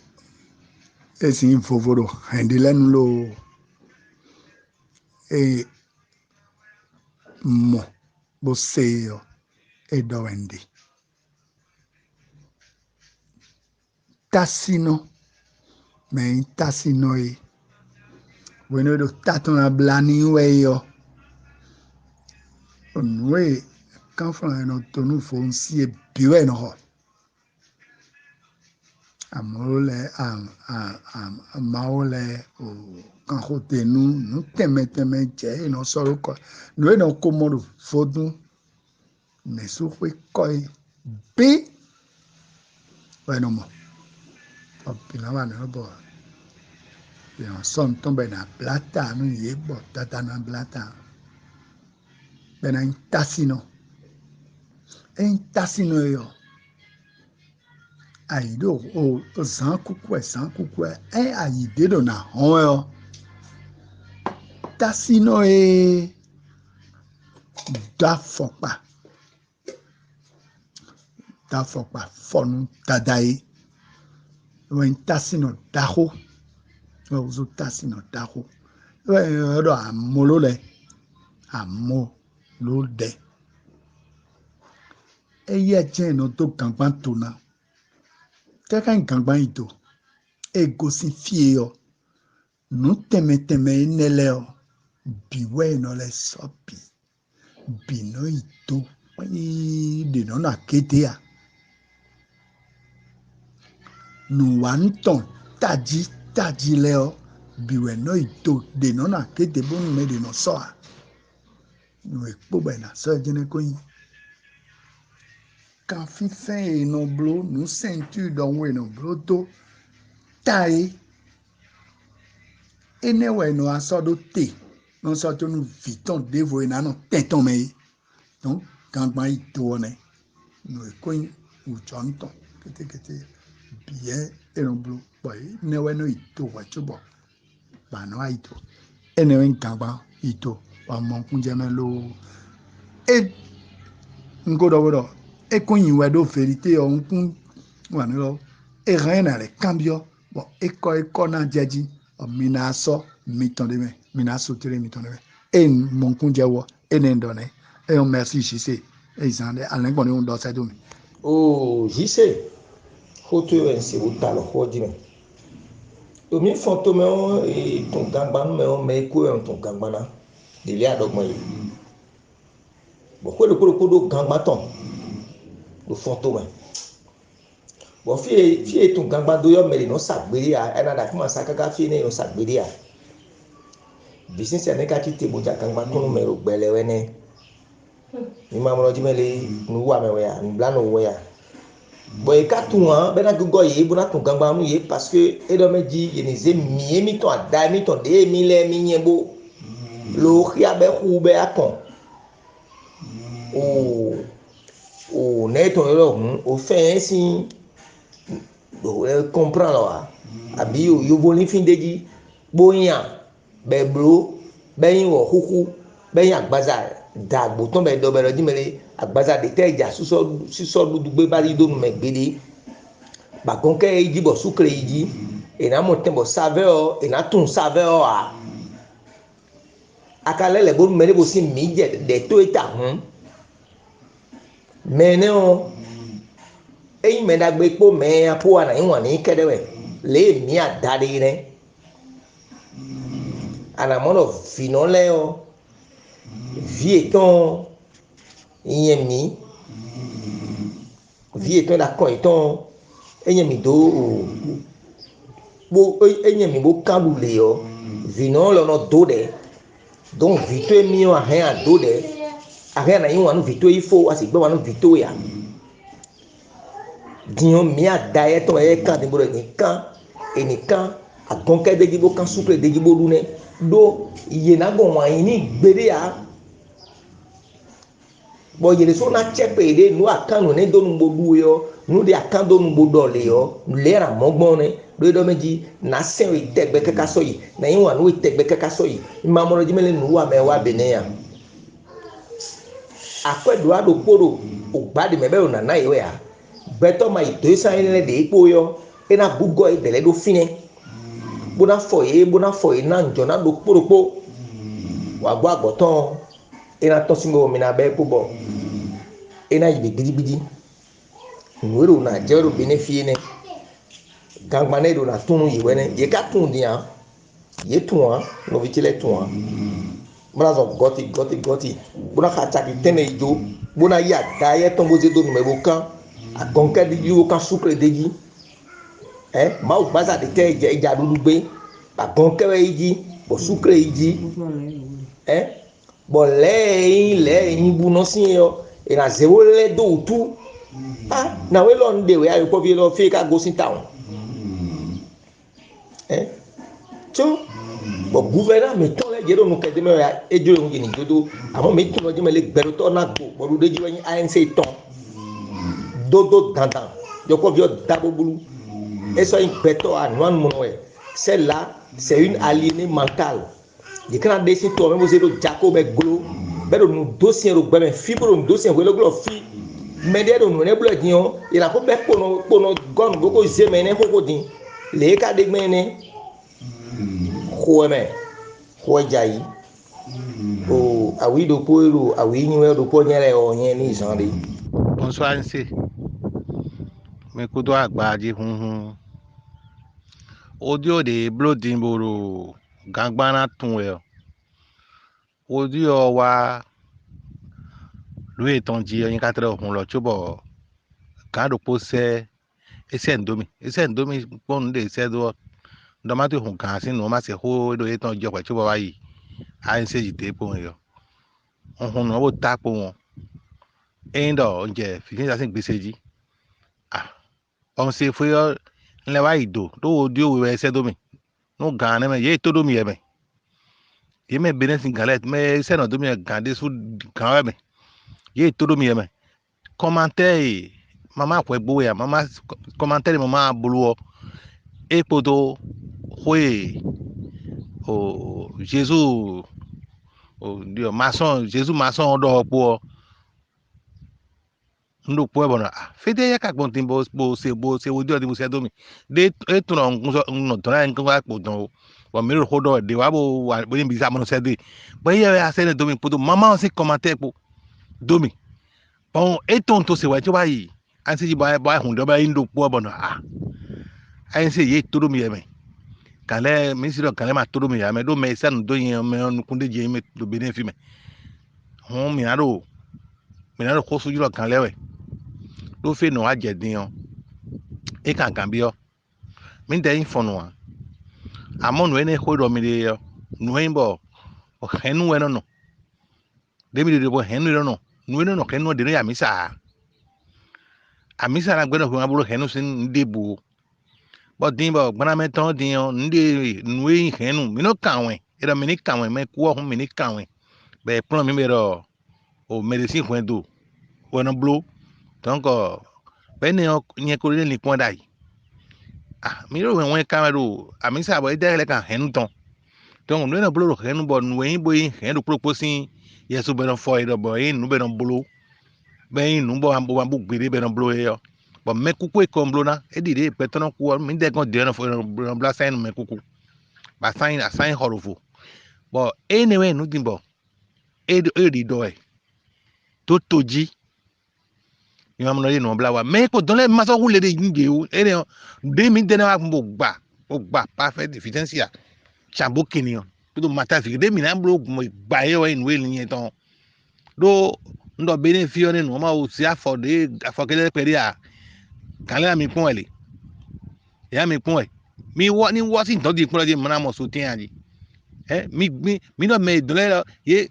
esin foforo handilenu lo e mo boseo e dovende tassino me tassino e bueno do tato na blani weyo onwe kan fra no tonu fonsi e biwe no ho amole amaole o kan hote nu teme je no soro ko no no komodo fodu ne su fue koi bi bueno mo opinaba no bo yo son tombe na plata no yebo tata na plata bena intasino yo aido o zan kuku aide do na hon yo tasino e da fopa fonu dadae wen tasino daho o zo tasino daho do amolo le amo lo de eye je no to kanpan to na kan kanpan ito ego si fie yo no teme nele o biwe no le sopi bino ito de no na ketea no wanton taji leo biwe no ito de no na kete bonu me de no soa no ekpo bena so jene ko yin kan fifen no blo no ceinture don we no blo to tai enewe no asodo te no so to no viton devo ina no teton me donc gangban ito ne no ekoyin ujonton kete bien eron blo boy newe no ito wa chubo ba no ito enewe gangban ito wa mon kunje me lo e ngodo ekoyin we do verite o nkun wa no e ren na le cambio bon eko na jeji o mina so miton de me mina so tere miton de me e mon kunje wo enendone e on merci jise e zande alen gbon on do sa do mi o jise hoto en se utalo hodime o mi fonto me o e ton gangban me o me ko en ton gangbana de lia dogmo yi bo ko do gangbaton do fonto me bo fi ton gangban do yo me no sagbere a ena da kuma sakaka fi ne no sagbere a business ya ne ka kite bo ja gangban to me ro gbelewe ne ni ma mo jimele nu wa me we ya ni blano we ya bo e ka tun an be na gugo ye bo na ton gangban nu ye parce que e do me ji ye ni ze mi ton ada mi ton de mi le mi yen bo lo khia be khu be akon o neto yo o fe sin do comprendre wa abi yo boni fin deji boyan be blo be yin wo kuku be yin agbaza dagbo ton be do be roji mele agbaza de teja suso dugbe bari do nu megbede ba konke iji bo sukre iji e na mo tembo saveur e na tun saveur a akalele bo mele bo sin mi je de to eta mene o eyi me dagbe po me apo ana inwa ni kedewe le mi adade ne ana mono finole o vieton yemi vieton da ko iton enyemi do bo enyemi bo kalule o vinole no do de donc vito mi o ahen do de ahen na inwa no vito ifo asigbe wa no vito ya dion mi adaye to e kan de boro enikan agonke de gibo kan souple de gibo dune do iye na go wan ni gbere ya bo yele so na chepe de nu akanu ne do nu bodu yo nu de akan do nu bodo le yo le ra mogbon ne do meji na sen we tegbe kaka so yi na yin wa nu we tegbe kaka so yi ma mo roji mele nu wa me wa bene ya akwedo ado poro o gbadi mebe o na iwe ya beto ma ito san ile de ipo yo e na bugo e dele do fine bona fo e na njo na do poropo wa gbo agboton ina to si mo mi na be pubo ina yibe gidigidi nwero na jero benefie ne gangbane do na tunu yiwe ne ye ka tun dia ye tun no vitile tun brazo goti buna ka chaki tene ijo buna ya da ye ton boze do numero kan agonke di yo kan sucre deji ma o baza de te ja dudu gbe agonke we iji bo sucre iji bo le bu no sin yo e na zewo le do tu na we lo nde we ayo po vi lo fi ka go sin town cho bo gouverneur me ton le jero no kede me ya ejo ngi ni dodo amo me tun ojo me le gbero to na go bo do deji wen ANC ton dodo dandan yo ko vio dabo bulu et so in beto anwan monwe celle-là c'est une aliénée mentale de quand desi to me bozedo jacob e glo bedo no dossier ro gbe fibro no dossier we lo glo fi mede do no ne blo dion ila ko be pono gon go ko zemene ko din le ka de mene khoeme khojayi o awi do poero awi niwe do ponyere o yen ni sanre bonsoir nse me kudo agbaji hunhun audio de blooding boro gangbana tunwe audio wa lui etonji yin katre hun lo chubo kan do pose ese ndomi pon de ese do ndo ma to hun kan sin no ma se ho do etonji kwa chubo wa yi a nse jite pon yo hun no bo ta po won endo nje fikin sa sin gbeseji on se fo yo nle wa ido do audio we ese domi no gan ne me ye to domi ye me ye me benefit galet me se no domi gan de su kan me ye to domi ye me commentaire mama ko egbo ya mama commentaire mama buluo epodo hwe o Jesus o dio maçon Jesus maçon do po ndo po bona fede ya ka gbon tin bo se odio di bo se domi de etu no to na nkan wa po don wa mi ro do de wa bo ni bi sa mo se de bo ye ya se ne domi po do mama se commentaire po domi bon eton to se wa jo ba yi an se ji ba hun do ba ndo po bona an se ye to domi ye me kale mi si do kale ma to domi ya me do me se no do yin me on kunde je me do benefit me hon mi na ko su ju kan lewe do fe no ajedin o e kan kan bi o mi de infonu a amonu ene ko do mi de o nu enbo o henu we no de mi de bo henu no nu no henu de ya misa na gbe no ko aburo henu sin ndebu bo din bo gbana me ton din o nde nu henu mi no kanwe e do mi ni kanwe me ku o hun mi ni kanwe be plan mi be ro o medicine ko do o no blo donc bene o nye ko le ni pon dai mi ro wen kamero amisa bo ide le kan henu ton donc no blo ro henu bo nu yin bo yin henu proposin yesu be no fo ide bo yin nu be no blo be yin nu bo ambo gbere be no blo yo bo me kuku e kon blo na e di de pe ton ku mi de kon de no fo no bla sign me kuku ba sign horofo bo anyway nu din bo e di do e to toji ni ma no no bla wa me ko don le ma so wule de nge o e de mi de na wa gba perfect efficiency a chambo kinion to mata fi de mi na blo gba ye wa in we ni ton do ndo benefit ne no ma o si afọkele pere a kale mi pon ele ya mi pon e mi wo ni wo si don di pon de na mo so tin aji mi no me dole ye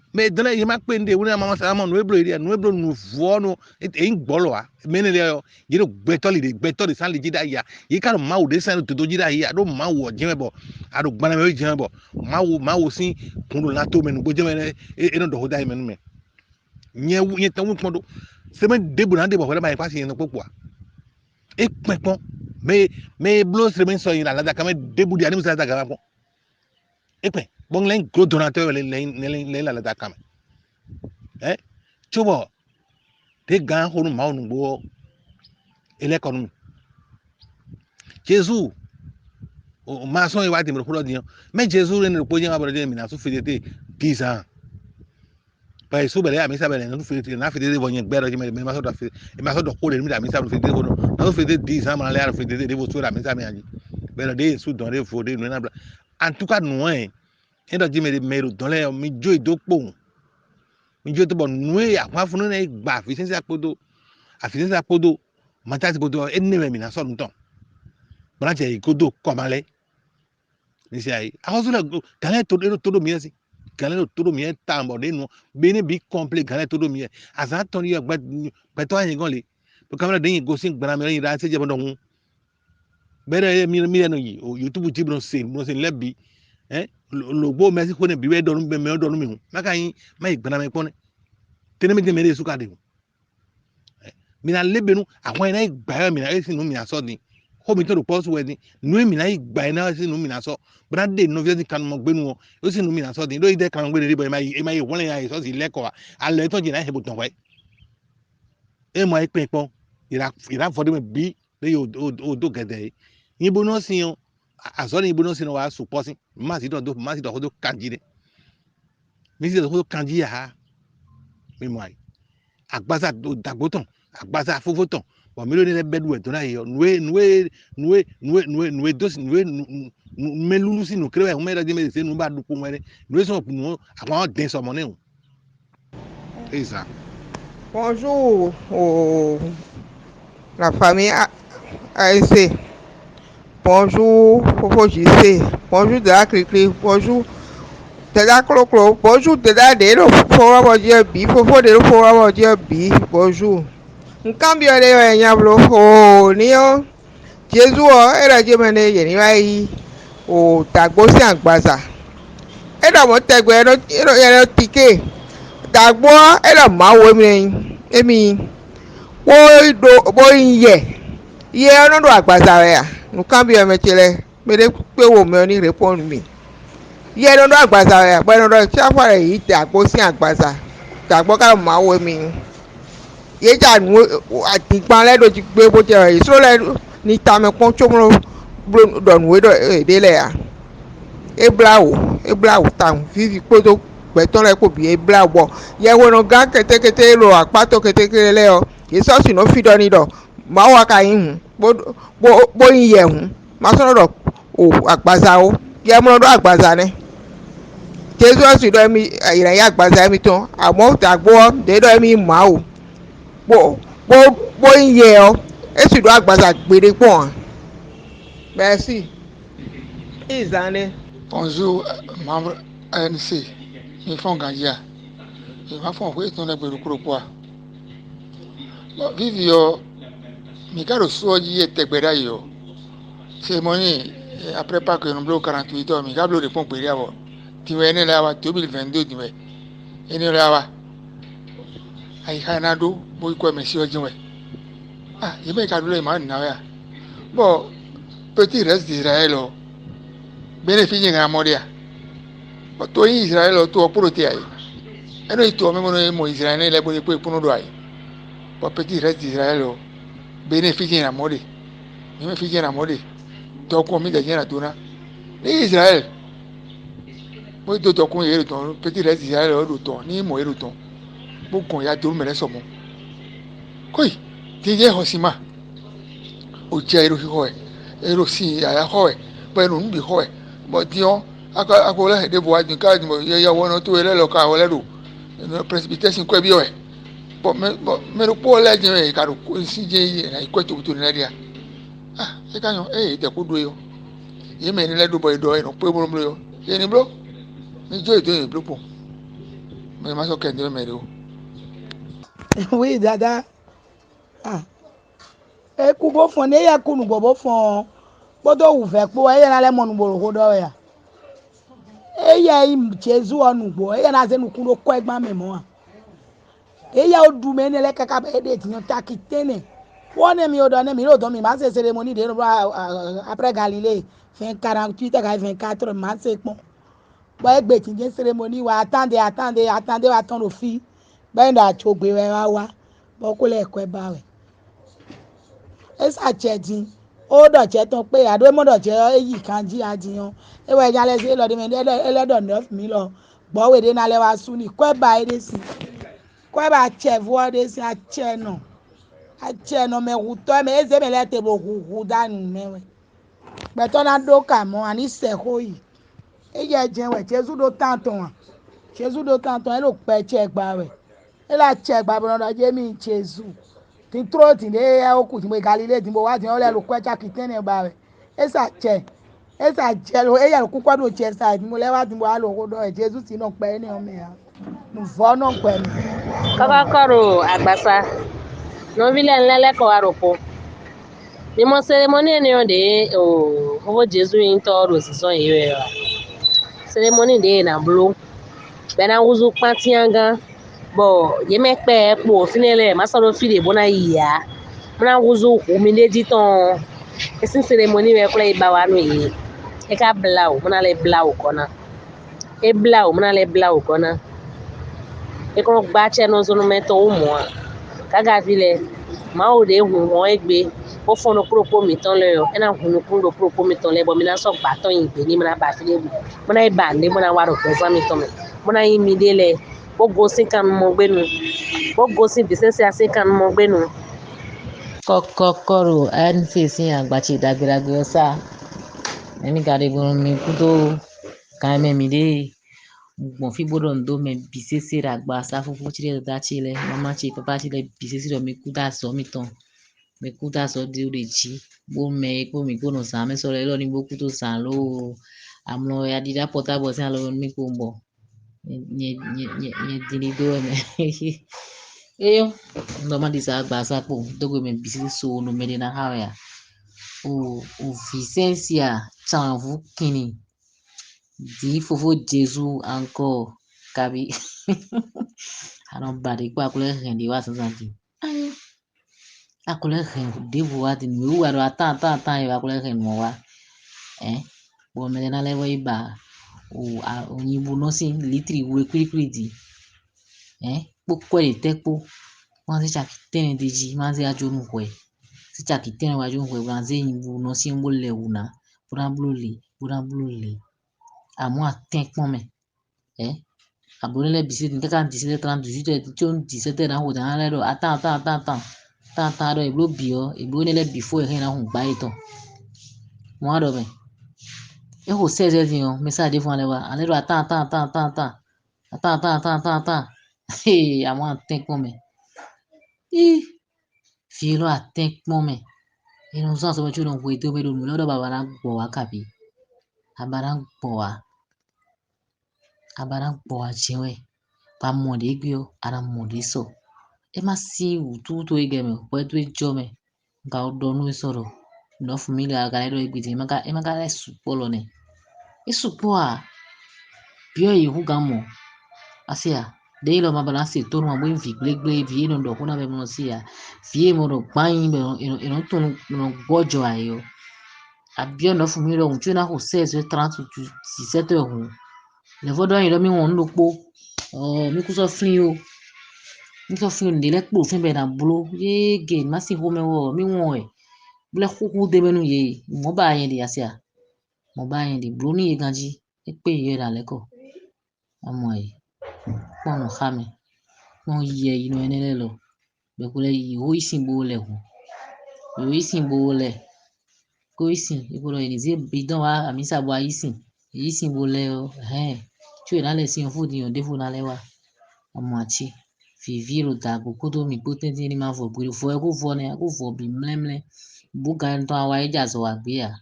ma pe nde wona mama sa mo no eblo iri no eblo no vo no e ngbolo a mene le yo ye do gbetoli san le jida ya ye ka ma o de san to do jida ya do ma wo jeme bo ado gbana me jeme bo ma wo sin kun na to me no bo jeme e no do ho dai me no me nye tan wo pon do se me debu na debo ho ma pa si no popo e pepon me blo se me so yin la da ka me debu di ani musa da ka pon e pe bon len gros donateur le la da ka me chobo te gan ho no ma onu bo ele konu Jesus o ma so iwa ti mo ko lo diyan me Jesus re ni po yin abode mi na so fete 10 ans pa eso bele amisa bele no fete na fete de vonye gbero je me ma so do fete e ma so do ko le mi da amisa fete de no na fete 10 ans ma le ara fete de vo so da amisa mi aji bele de su don de fo de no na bla en tout cas no e do je me ro don le mi jo idopo mi jo to bo no e akwa funu na gba fi sense apodo mata ti bodo enne mi na so nton branche ikodo komale ni si ai aho so le kan todo mi si kan todo mi ta mo de nu be ni bi complet kan todo mi asa ton yo gba to ayin gan le to kamera de yin go sin gbara mi ra se je bodo hun bere mi no yi YouTube ti bro se lebi logbo Mexico ne bi we do nu be me do nu mi hun maka yin mai gbara mi pon tene mi de me su ka de mi na lebenu àwọn ina igba mi na esi nu mi na so din ho mi to ro post wedding nu mi na igba ina esi nu mi na so bra de no vi kan mo gbenu o esi nu mi na so din do ide kan gbenu ribo e mai won le ya so si leko ale to jina he buton we e mo ipin pon ira for dem bi le o do gede yin bo no sin o aso ni bo no sin wa support sin ma si do kanji de mi si do kanji ya mi mo ai agbaza do dagbotan agbaza fofotan bo mi lo ni le bedu e to na yo nuwe dos nuwe melulu sinu krewe me do me se nu ba dupo were nuwe so nu àwọn den so mo ne o esa Bonjour la famille ASC. Bonjour Fofo JC. Bonjour de la Cricri. Bonjour de la Cloclo. Bonjour de la Dero. Fofo Dieu bi. Fofo de Fofo Dieu bi. Bonjour. Cambio de ñablo o niyo Jesu o era jemene yeni wai o tagbo si agbaza. Era mo tegbe ero tike. Tagbo era mawo emi wo ye ono do agbaza ya. Nu cambio me chele me de pe wo me oni respond mi. Ye ono do agbaza ya, bo ono do chafare yi tagbo si agbaza. Tagbo ka mawo emi. Ye ja nu atigban le do ti gbe bo je yi so le ni ta me pon chomo do nu do de le ya eblawo ta vivi podo gbeton le ko bi eblawo ye wo no gan kete lo apato kete le o ye so si no fi do ni do ma wa ka yin bo yin ye hun ma so do o agbaza o ye mo do agbaza ne Jesu si do mi ira ya agbaza mi ton amo tagbo de do mi ma o bo ye o esi do agbaza gbere pon. Merci. Izane. Bonjour, membre ANC. Ils font gagner. Ils vont faire un peu de groupe. Vivio, Mikaro Soji et Tegberayo. C'est mon après pas que nous bloquons 48 heures, Mikaro répond pour y avoir. Tu vas aller là-bas, 2022, tu vas. Et nous là-bas. Aïe, Hanado, beaucoup de messieurs, ah, il m'a calé les mains, bon, petit reste d'Israël, bénéficie de la moria. Toi, Israël, toi, pour le théâtre. Et nous, toi, même moi, Israël, les bonnes pour nous doyer. Bon, petit reste d'Israël, bénéficie de la moria. Bénéficie de la moria. Donc, on met des gens à tout là. Les Israël, moi, d'autres, qu'on y est, petit reste d'Israël, ni moi, et le ton. Beaucoup, il y a tout le monde, les hommes. Quoi? Tiye hosima oje ero hihoe ero si aya hoe pẹ̀lú nbi hoe bo tion akola he de bo adun ka mo ya wono to ele lo ka ole do no precipitation ko bi o bo me ro po le je ka ro si je na iko to na dia ah e ka yan te ko do yo ye me ni le do boy do no pe mo yo ye ni bro ni jo do ni bro po me ma so ke de me ro. Oui dada. Eku bo fon ne ya kunu bo fon bodo wu fe po e na le monu bo ro do ya e ya Jesu onu gbo e na se nu kun lo ko egba me mo e ya odu me ne le kaka be de ti yan takitene won mi odo ne mi ro do mi ma se cérémonie de après Galilée fin 48 à 24 ma se pon bo egbe ti je cérémonie wa attendez wa ton lo fi ben da chogbe we wa bo ko le ko e ba we esa chedin o do che ton pe ado mo do che eyi kan ji ajiyan e we ja le se lo de me eledo no mi lo gbo we de na le wa su ni ko ba ere si Quoi ba che voide si a che no. A che no me ruto me eze me lete bo hu danu me. Be to na do ka mo ani se ho yi. E ye je we Jesu do tanton wa. Jesu do tanton e lo pe che gba we. E la che gba bo na je mi Jesu. Tin tro tin e o ku tin mo Galilei tin mo wa tin o le lo kwa cha kitene ba we. E sa che. E sa je lo e ya lo ku kwa do che sa tin mo le wa tin mo wa lo ko do e Jesu tin no pe ni o me ya. Mo vo no pe mi. Kakakoro agbasa. No vile nlele ko aroko. Ni mo ceremony ni on de o ho Jesu yin to ro si so yin wa. Ceremony de na blo. Be na wuzu patianga. Bo ye me pe po finele ma so do fi de bona ya. Mna wuzu ku mi de diton. Esin ceremony we kula iba wa no yi. E ka blau, mna le blau kona. E blau, mna le blau kona. E ko gba che no zo no meto o mo. Kaga vile ma o de hu won egbe o fon no propo mi ton le yo e na hu no pro propo mi ton le bo mi na so gba ton yin gbe ni mna ba fi le bu mna e ba ni mna wa ro pe mi ton me mna yin mi de le o go sin kan mo gbe nu o go sin bi se ase kan mo gbe nu kokoro an fi sin agbachi dagbiragbe osa emi gade gun mi kuto kan me mi de gbọ̀n fi gbọ́dọ̀ ndo me bisese ra gba sa fufu chile da chile mama chi papa chile bisese do mi kuda so mi ton me kuda so de ore chi bo me ko mi ko no sa me so le lo ni bo kuto sa lo amlo ya di da pota bo sa lo mi ko mbo nye dini do me eyo ndo ma di sa gba sa po dogo me bisese so no me de na ha ya o Vicencia chanvu kini di fofo Jesu encore kabi anon bari kwa kule rendi wa santi akule ren devu wa tin mi wa ata wa kule ren mo wa bo me na le wa iba o nyibu no sin litri we kwiri di pokwe de tekpo wan se chakitene de ji man se ajo nu kwe se chakitene wa jo kwe wan se nyibu no sin bo le una bura blule amo atekpon me abonele bisi tin kaka 17h30 18h ti 17h na ho dan le do atan do eblo bio eblo ne le before e na hun gba ito mo ado me e ho 16h tin o message de fun ale wa ale do atan amo atekpon me fi lo atekpon me e no so so chu no ho ito me do mi lo do baba na gbo wa kabi abara gbo wa chewe pa monde igbe o ara monde so e ma si ututo ige me po etu ejo me nga odo nu soro no familia ga le igbe ti maka le supolo ne e supo a bio yi hu ga mo asia de lo ma bala si to no mo vi glegble vi no do kuna be mo si ya vi mo do gban be no to no gojo ayo abio no familia un tu na ho 16h30 17h le vodo yin lo mi won lo po mi ku so fin o mi so fin de le po fin be na blo ye ge ma si ho me wo mi won ble ku de menu ye mo ba yin de asia mo ba yin de blo ni ye ganji e pe ye la le ko amo yi pon ha me mo ye ino ene le lo be ko le yi ho isin bo le ho yo isin bo le ko isin e ko lo ni ze bidon wa ami sa bo isin bo le o tu na le sin fu di on de fu na le wa amo achi viviro da gokodo mi potenti ni ma vo buri fo e ko vo ne ko vo bi mlemle buga nto awa eja zo wa gbe ya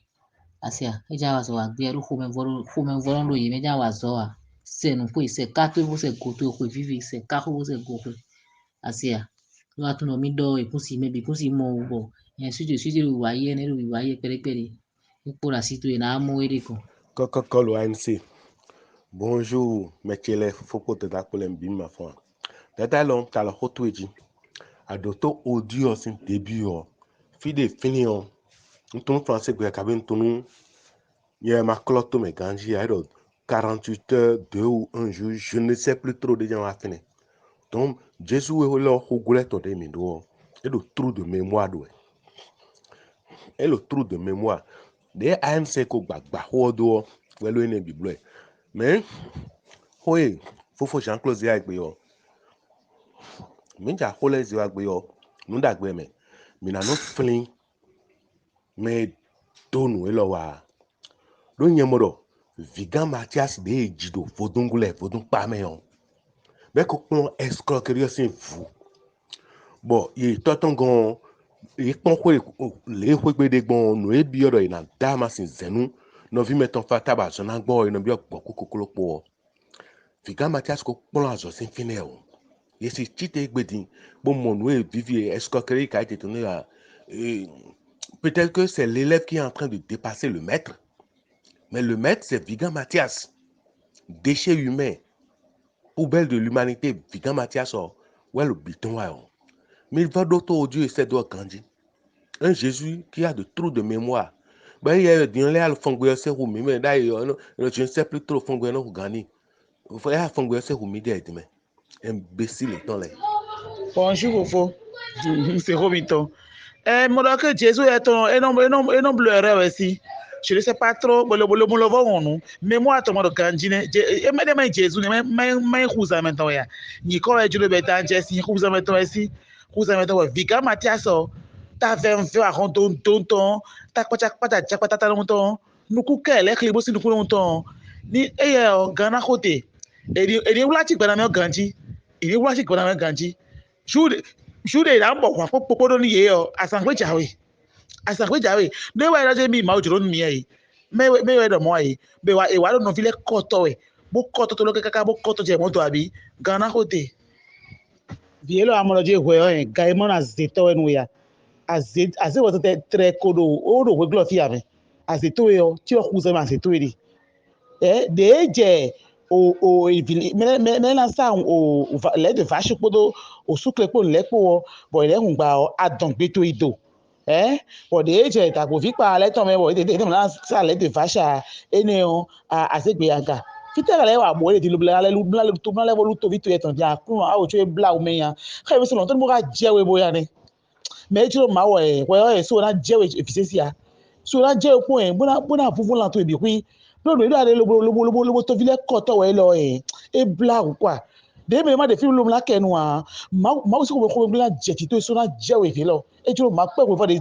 asia eja wa zo wa gbe ru ko me vo lo yi me ja wa zo wa se nu ko se ka to bo se go to ko vivi se ka ko bo se go ko asia lo atu no mi do ikusi me bi kusi mo wo en suje wa ye ne ru wa ye pere ipora situ na mo ere ko Coca-Cola ANC. Bonjour, mechele foko te da kolem bim ma fwa. Dada long tala hotweji. Adoto audio sin début o. Fide fini o. Nton français gwe kabe ntonu. Ye ma cloto me ganji airo 48 heures, 2 ou 1 jour, je ne sais plus trop de gens à finir. Donc, Jésus est là au goulet de mi do. Et le trou de mémoire do. Et le trou de mémoire. De ANC ko gbagba ho do. Welo ene bible. Mais, oui, faut Jean-Claude Zia yo. minja hole ziwa gbe yo nunda gbe me mina no feeling me donu elo wa do nyemoro Vigan Mathias de jido vodungule vodung pa me yo be ko pon escroquerie sin fou bon ye totongon e pon ko le ko gbe de gbon no e bi oro ina dama sin zenu no vi meton fata ba so na gbo ino bi ogbo kokolopo Vigan Mathias ko pon azo sin fine o ye si chite gbedin bon mon we vivi escroquerie qui a été tourné à peut-être que c'est l'élève qui est en train de dépasser le maître, mais le maître c'est Vigan Mathias, déchet humain, poubelle de l'humanité. Vigan Mathias ouais le biton mais il va d'autres Dieu et c'est d'autres grandis. Un Jésus qui a de trop de mémoire. Ben il y a des gens qui font c'est roumi mais d'ailleurs je ne sais plus trop font non gagner. Il faut faire c'est roumi des mais imbécile étant là. Bonjour Fofo. C'est Robito. Moi que Jésus est un homme bleu aussi. Je ne sais pas trop, mais moi, tout le monde gandine. Mais Jésus, mais Rouza maintenant, ya. Nicolas, je le mets en Jessie, Rouza maintenant ici. Rouza maintenant, Vigan Mathias, t'as 20 fois à rendre ton, t'as pas longtemps. Nous couquons, les clés aussi nous coulons longtemps. Ni, Ghana côté. Et les oulatik, ben, Gandhi. Il est oulatik, ben, Gandhi. Jude la mbọ kwa popodo ni ye o asangwe jawe ne wa ra je mi ma ojoro mi e me we do mo e be wa e wa no vile koto we bo koto to lo kaka bo koto je moto abi Ghana hote vielo amoro je hwe o e ga mo na zeto enu ya azet wo te tre kodo o ro we glo fi ame azeto e o ti o ku se ma azeto e de je me lança le de vache podo o sucre po lepo bo ile ngba adon gbe to ido bo de je ta ko fi pa le ton me bo de lança le de vache ene o asegbe aga fitera le wa bo le di lo bla le to bla le vo lu to vito eton ja kun a o che bla o me yan ka be so lon to mo ga je we bo ya ni me jiro ma wo so na je we efficiency a so na je ko bona fufu lan to ebi ku lóòrùn ìlú àdé lobo tó filẹ̀ kọ́ tọ̀wọ̀ ẹ lọ ẹ bla quoi de me ma de film la kenu a ma usi ko bla jeti to so na jewe fi lọ e juro ma pe ko fo de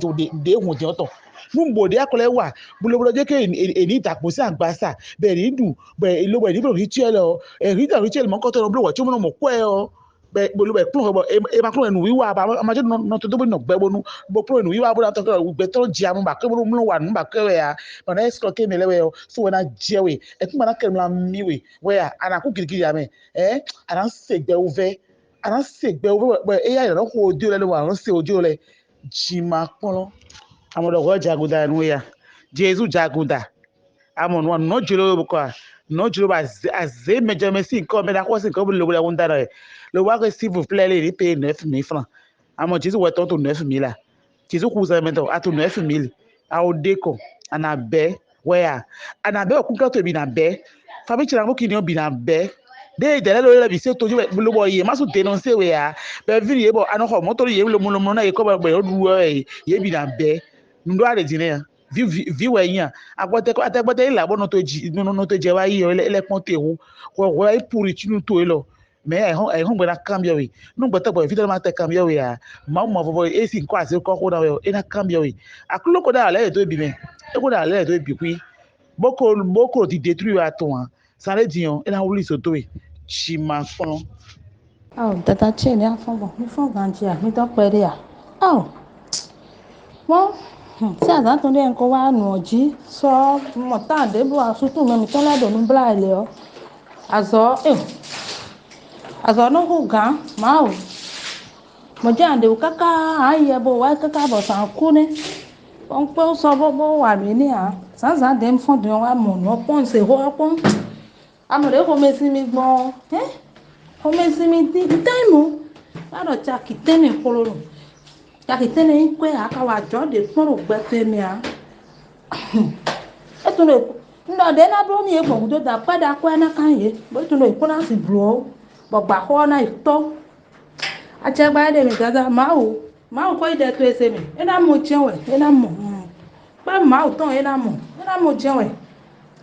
hun ti oto nu bo de akole wa bulo je ke eni ta po si agbasa be ri du be lo be ni bro ri ti e lo e ri da ri ti e mo ko to blo wa ti mo mo ko e o be bolo be plon bo e ma plon enu wiwa ba ma je no to do no gbe bonu bo plon enu wiwa bo na to gbe to ji amu ba ke bo mu wa nu ba ke we ya but na escrow ke mele we o so we na jewe e kuma na ke la mi we ya ana ku girigiri ame ana segbe ove e ya ro ko odi le wa ran se ojo le ji ma pon amodo go jaguda enu ya Jesus jaguda amonu no jiro ko no jiro ba aze mejemesi nko me da ko se nko bo lo won dara le wa que s'il vous plaît les payer 9 000 francs amo Jesus we ton 9 000 là Jesus ku za mento atu 9 000 a o deko anabe where anabe o ku ka to bi na be fabi chira mo kini o bi na be de dele lo le bi se toju lo bo ye ma so dénoncer we ya be viri ye bo anoko moto ye lo mo na ye ko be o du ye bi na be ndo are jine ya vi we yan agbote ila bo no to je wa yi le pon te wo ko wa puri chinu to lo mais ai hon bena cambio we no gbota boy fit ma te cambio we ya ma fofo e si nko ase ko na we e na cambio we akulo ko da le to bi me e ko da le to bi ku boko ti détruire aton ça le dion e na wuli so to we chi ma fon tata che ni afon bon mi fon ganji a mi to pe re a wọ́n tí àzátúndé ń kó wá nù ọ̀jí sọ mọ̀tá àdébò àsútù mẹ́mi tọ́lẹ́dọ̀ ní bílá ilẹ̀ ọ́ àzọ́ ní kò gán máa ò mọ̀jẹ́ àdéhùn káká àáyẹ bò wáyé káká bọ̀ sàn kú ní wọ́n pé ó sọ bó wà mí ní à sàǹsàǹdé ń fọ́n dùn wá mọ̀ ní ọpọ́n ṣe hó ọpọ́n amọ̀dé kò mẹ́sí mi gbọ́n kò mẹ́sí mi táìmù ládọ̀ tí a kì í tẹ́nì kúrò yakitene inkwe akawa jode kporo gbefe mi a etuno ndo de na bro mi e gbogudo da pada kwa na kan ye bo etuno ikuna si bro bo gba ho na ito ache gba de mi gaza ma o ko ide to ese mi e na mo jewe e na mo pa ma o ton e na mo jewe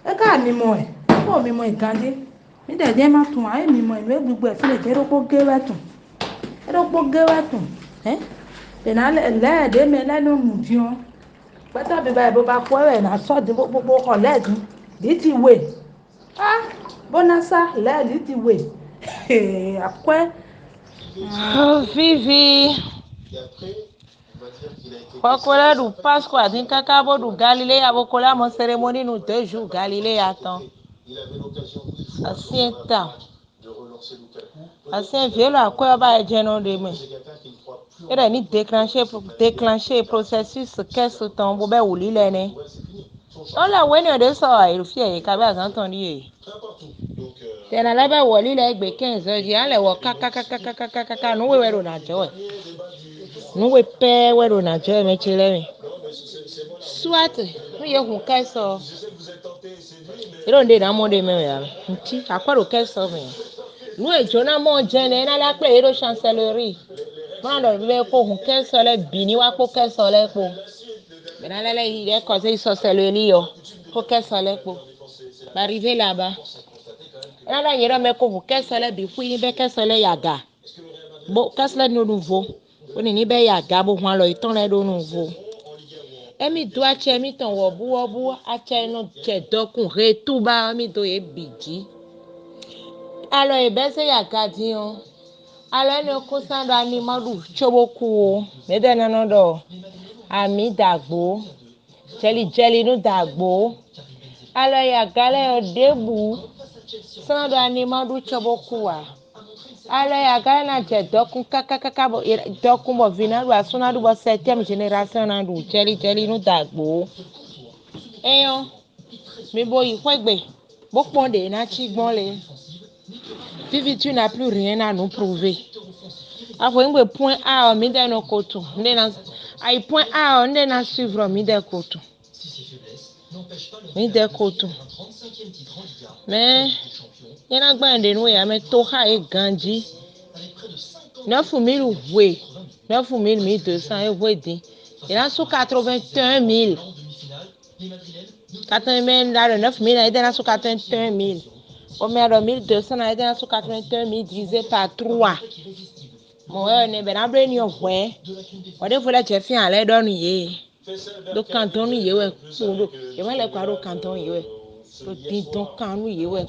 e ka mi mo e ko mi mo igande mi de je ma tun a mi mo e gbugbo e fi le jero ko ge wetun do gboge wa tu ina le de me le no mu dion pata be ba ko we na so de bo ko le di ti we bonasa le di ti we akwe Vivi. Wakola du Pasqua din kakabo du Galilée abokola mon cérémonie nous 2 jours Galilée attend. Asien violo akwa ba ejeno de me. Era ni déclencher processus qu'est-ce ton bobe wuli lene. On la wene de so a irufie ka ba entendu e. Tena la ba woli le gbe 15 ji ale wo kaka no we wero na jo. No we pe wero na jo me chile me. Soit no ye hun kai so. Ero nde na mo de me ya. Nti akwaro kai so me. Nous et Jonah mon jeune na la clé de chancellerie. Prendre le ko hun ken sole bini wa ko ken sole ko. Mais là là il est causé sorcellerie yo. Ko ken sole ko. Arrivé là-bas. Là il me ko hun ken sole bi fu ni be ken sole yaga. Bo ken sole no nouveau. Oni ni be yaga bo hwan lo iton le do nouveau. Emi do ache mi ton wobu ache no je dokun re tout ba mi do e biji. Alors ebese ya gadion alors ne kusando animalu choboku medena no do ami dagbo jelly no dagbo alors ya gale odebu sando animalu choboku wa alors ya gale na je dokun kaka bo dokun bo vinaru asuna du bo 7e génération na du jelly no dagbo eyo mi bo ifegbe bo ponde na chigbon le. Vivi, tu n'as plus rien à nous prouver. Après un point A, on met dans nos côtés. À point A, on est dans suivre, on met des côtés. Mais, il y a un grand de nous, mais Toha et Gandhi. 9 000 oui. 9 200 et oui. Il y a sous 81 000. 80 000, là, 9 000, il y a sous 81 000. On met 1200, on a été sur 81 000 divisé par 3. Moi, on est bien abréni au point. On est voilà, j'ai fait un lait d'ennuyer. Donc, quand on y est, je vais aller voir au canton y est. Donc, quand on y est,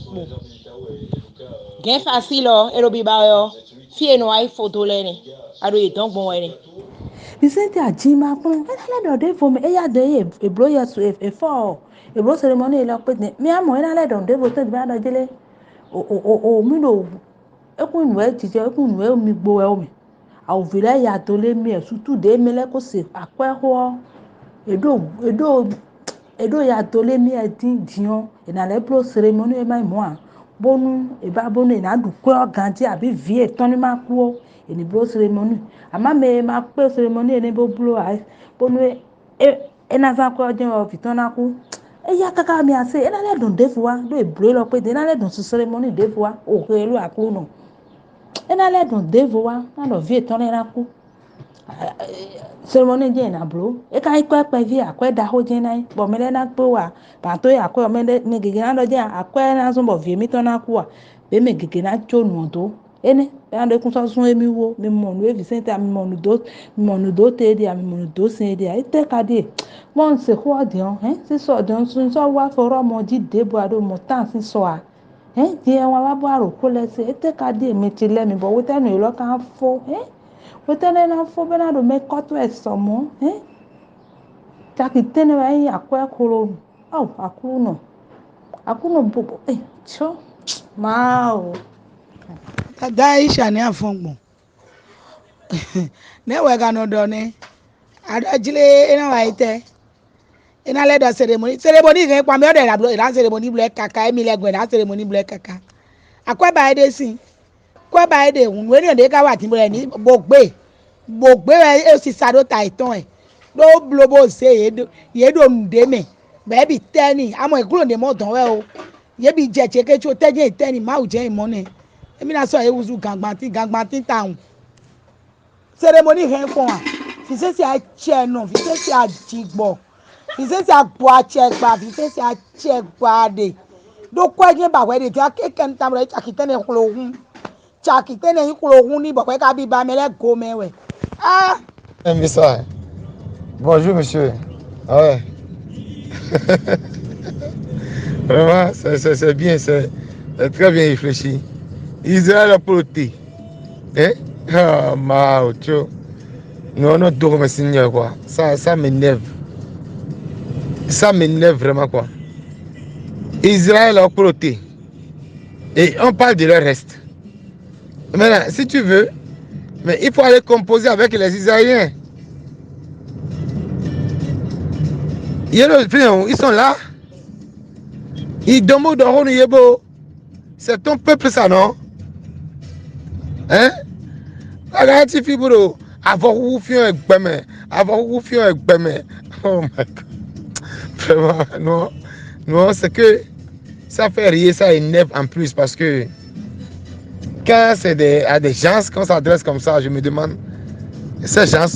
bien facile, et le biba, fille, no, il faut donner. Alors, il donc bon, Vicente Ajima, elle a l'air de me, et a des broyes et fort. Et brosse le monnaie, il a peut-être, mais à moi, elle a l'air de voter de la délai. Mino ekun we tije ekun we mi gbo e mi awuvile ya to le mi esutu de mi le ko se akweho edo ya to le mi e tin dion e na le pro ceremony e mai mo a bonu e ba bonu e na du ko ganti abi vie ton ni ma ku e ni pro ceremony ama me ma pe ceremony e ni bo blo a bonu e na za ko je o fitona ku eya kaka mi ase ena le don defuwa do e bre lo pe de ena le don ceremony defuwa o he lo aklu no ena le don defuwa na do vie ton era ku ceremony je na bro e ka iko pe vi akwe da ho je na bo me le na pe wa ba to ya akwe me me gege na do je akwe na so bo vie mi ton na ku wa be me gege na cho nu to ene be ande kun so sun emi wo mi mo nu e Vicente mi mo nu do te dia mi mo nu do se dia e te ka die mon se ko dion se so dion sun so wa foro mo di debo ado mo tan sin so a die wa wa bo aro ko le se e te ka die mi ti le mi bo wo te nu lo kan fo wo te na fo be na do me ko to e so mo ta ki te ne wa yi akwa koro akuno bobo cho mao Daisha ni afongbon ne we ga no do ni adajile ina wa ite ina le do ceremony gan pa mi o de la blo ina ceremony blo kaka emi le gbe na ceremony blo kaka akwa ba ide sin kwa ba ide un we ni de ka wa tin blo ni gbogbe e si sado ta iton e do blo bo se ye do nde me be teni amo ikulo de mo don we o ye bi je cheke cho teje teni ma u je imo ne emi na so e wuzu gangbantin town ceremony hen fun a fi se se a che no fi se se a jigbo fi se se a gbo a che gba fi se se a che gba de do ko je ba we de ti a keken tam re akitene klo hun chaki tene ikulo huni bokwe ka biba mele gomewe. Ah. Mais ça. Bonjour monsieur. Ah ouais. Vraiment, c'est bien, c'est très bien réfléchi. Israël a ploté. Hein? Ah, Maucho. Non, non, tout comme Seigneur, quoi. Ça m'énerve. Ça m'énerve vraiment, quoi. Israël a ploté. Et on parle de leur reste. Maintenant, si tu veux, mais il faut aller composer avec les Israéliens. Ils sont là. Ils demandent Yebo. C'est ton peuple, ça, non? Hein? Regarde, tu fais pour avoir où faire avoir où faire oh my God. Vraiment, non. Non, c'est que ça fait rire, ça énerve en plus parce que quand c'est à des gens qu'on s'adresse comme ça, je me demande, ces gens,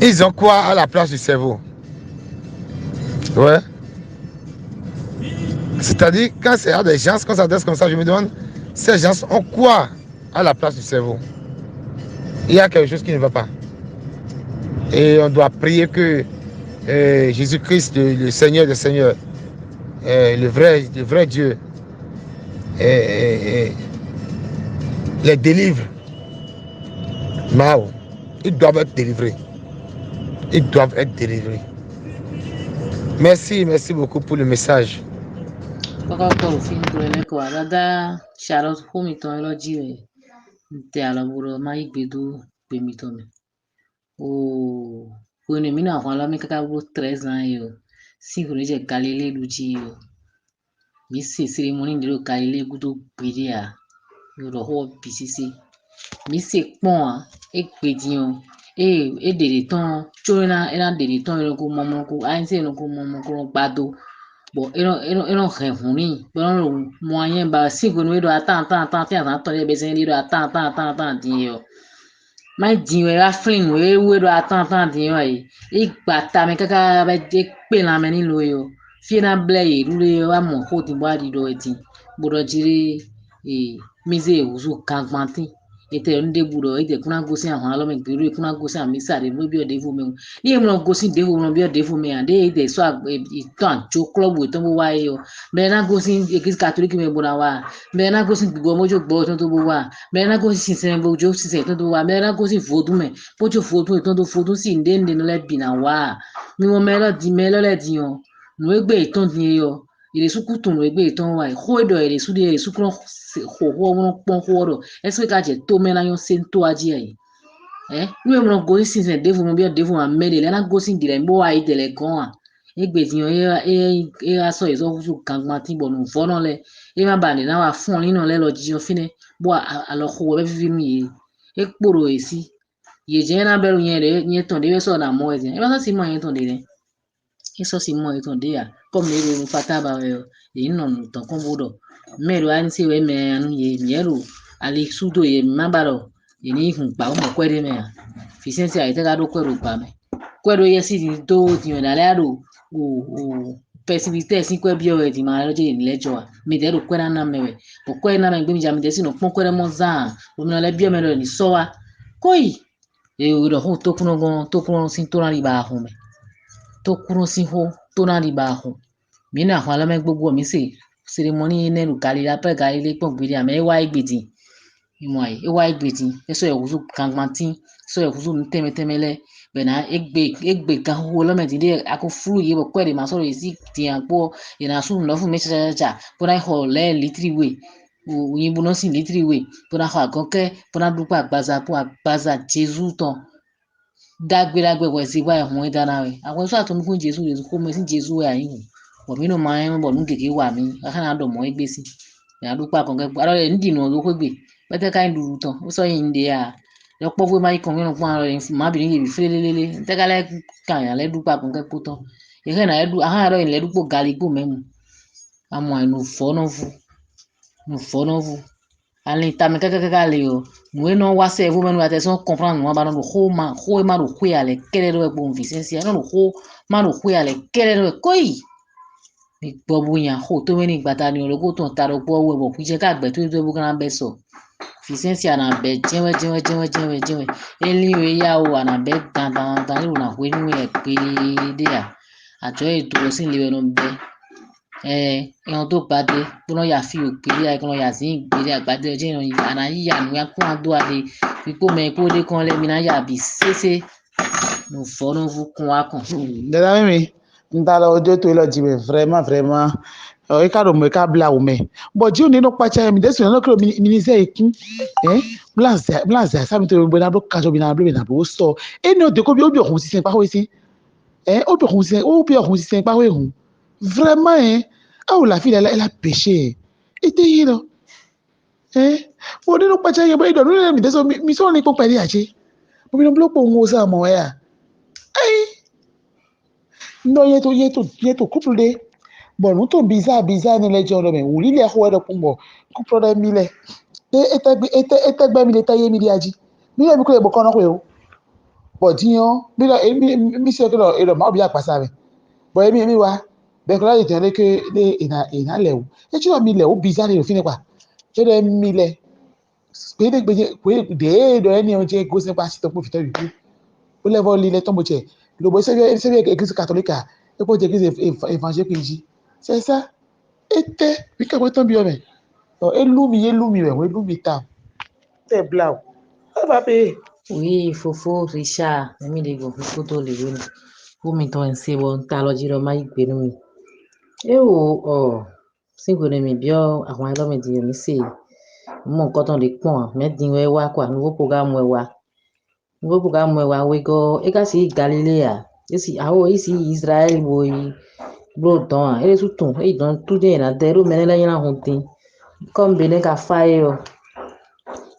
ils ont quoi à la place du cerveau? Ouais. C'est-à-dire, quand c'est à des gens qu'on s'adresse comme ça, je me demande, ces gens ont quoi à la place du cerveau? Il y a quelque chose qui ne va pas. Et on doit prier que Jésus-Christ, le Seigneur des Seigneurs, le vrai Dieu, les délivre. Mao, ils doivent être délivrés. Ils doivent être délivrés. Merci beaucoup pour le message. Charlotte Homiton elogiwe nte alaburo ma igbedu pemitome o woni mina hwala mi kaka bro 13 ans yo singolo je Galilée luji yo mi se cérémonie ndiro Galilée gudo pedia yo ro ho bisisi mi se pon e pedion e dere ton chona era dere ton ro ko momo ko ainse no ko momo ko gbado. Bon, ils ont réuni. Bon, moyen, bah, si vous nous attends, besoin de attends, dire. Mais dire, la fin, oui, attends, dire, et bata, mais kaka, ba, de, pela, meni, loyo. Fina blay, loyo, à mon côté, bois, dido, et dit. Bodo, dire, mise, ouzo, kangmanti. Ete nde budo ite kuna gosi an halo me biru kuna gosi an misare no bio devu me ni mo gosi devu no bio devu me ande ite so tan cho club we to wa yo me na gosi ekis catholic me bona wa me na gosi gbo mojo gbo to wa me na gosi sinsen bo jo sinsen to wa me na gosi vodu me pojo vodu to vodu si ndende no le bina wa mi mo me lo le di yo no egbe ton di yo iresu kutu no egbe ton wa ho do iresu de iresu kro ho won pon ho do est-ce que ka je to me na yon sento aji ai mi mo go sinsen devu mo bi devu am mede le na go sin dire mo wa ide le gan egbe ti yon aso ezo fu kangma ti bo no fono le e ma ba ni na wa fun ni no le lo ji yon fine bo alo ho be fi mi e poro esi ye je na beru yen ton de so na mo e ma so si mo yen ton de le eso si mo yen ton de ya comme le fata ba e no ton kon bodo mero an si we me anu ye miero ali sudo ye mabaro ye ni hun pa mo kwere me fisensi a ite ga do kwero pa me kwero ye si do ti me dale ado o pesivite si kwe bio e di ma lo je ni lejo mi de do kwera na me we bo kwere na me gbe mi jam de si no pon kwere mo za o mi le bio me lo ni so wa koi e o do ho to kuno sin to na ri ba ho me to kuno sin ho to na ri ba ho mi na hwala me gbogbo mi se cérémonie nenu Galilée après Galilée pon gbedi ame e wa igbedi imoy e wa igbedi eso e wuzu kangmanti so e wuzu ntemetemele be na egbe kan ho lo me ti de akofulu ye bo kwere ma so re si ti anpo e na su no fu me cha pona ho le litriwe yin bu no sin litriwe pona ho agonke pona dupa agbaza Jesus ton dagbe we si wa ehun e dana we awon so atun fun Jesus ko me sin Jesus we ayin bo mi no ma en bo nu keke wa mi aka na do mo egbe si ya dupa kon ke aro le ndi no lo ko gbe bete ka nduru ton o so yin de ya yo po we ma ikon mi no pon aro ma bi ni bi frelelele te ka le kan ya le dupa kon ke puton e ke na edu aha aro in le dupo galigbo memu amo enu fo no vu ali ta me kaka le yo no no wa se vous menu attention comprendre moi ba no ho ma ro kwe ale kere ro bon vicencia no ho ma ro kwe ale kere ro koi mi gbọ́ bóyá ho tó mẹ́ni gbàtà ni olóko tó ń ta lọ gbọ́ owó ẹ̀bọ̀ kú jẹ́ ká gbẹ́ tó tó bó kán bẹ́ sọ fìsẹ́nsì ànàbẹ́ jẹ́wẹ́ elí o yá o ànàbẹ́ dandan ní òun àpò inú ẹ̀ pé dé à àjọ ètò ọ̀sìn lè wẹ̀nu bẹ́ ẹ̀hún tó gbadé gbọ́nà yà fi òpèlé àìkọ́nà yà sí ìgbélé àgbàdé ọjọ́ ìrìn àná yíyà ní wá kún àdó àlè pípò mẹ́ kó dé kán lẹ́mi náà yà bí ṣéṣe mo fọ́ ló fún kún wá kàn. dada mímí n ta lọ ojú tó lọ jì mí vraiment ẹ ká ló mọ ẹ ká bila wò mẹ bọ jí ò nínú pàṣẹ mi dẹsùn náà kúrò mínísẹ ikú blanze sábà tó gbẹ náà bó kájọ bí náà bó bẹ náà bó sọ ẹ ní òde kó bí ó bí ọkùnrin sísẹ pàwé sí ó bí ọkùnrin sísẹ pàwé hùn vraiment awo la fi la péché ẹ tẹ yé lọ mo nínú pàṣẹ yẹ bọ ẹ dọ̀nù lẹ́nu mi dẹsọ mi sọ̀rọ̀ ní pọ̀pẹ́ rí àṣẹ mo bí wọn pọ̀ ń wo sáà mọ̀ ẹ́ à no yeto couple de bon no to bizarre ni le joro me wuri le ho edo pumbo couple de mi le etagbe mi le taye mi di aji mi le mi ko e bo kono ko e o bo diyan mi se ko e do ma bi apasa me bo mi wa be ko la je le ke le ina le o e ti mi le o bizarre o fini pa je de mi le pe de do eni o je go se pa si to po fi to bi o le vo li le to mo che le boy c'est église catholique et pour église évangélique c'est ça était oui que toi bien mais elumi ta c'est blanc ça va payer oui fofo Richard mi de go fofo tó lè woni fo mi ton se won ta lo jiro mai gbe nu mi o singo ne mi bio àwọn elo mi di mi se mo nǹkan ton lè pon me din we wa kwa nouveau programme we wa we go e ka si Galilea isi Israel boy bro don ele tutun e don tu de na dero menela yana huntin comme bene ka fayo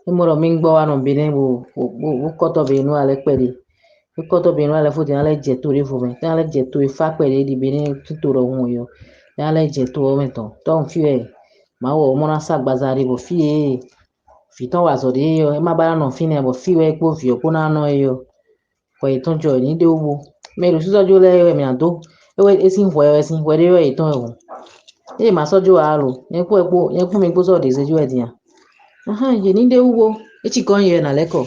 e moro mi ngbo wa no bene wo koto be nu ale pede o koto be nu ale fo de ale je to re fo me ale je to e fa pede di bene tutoro hun yo ale je to o meton ton fi e ma wo mo na sagbazari bo fi fiton wa so de yo e ma bara no fine bo fi we po fi o ko na no yo ko e ton jo ni de wo me lo suso jo le mi ando esin hwe de we ton e wo e ma so jo aro yen ku mi gbo so de se jo e dian ye ni de wo e chi kon ye na leko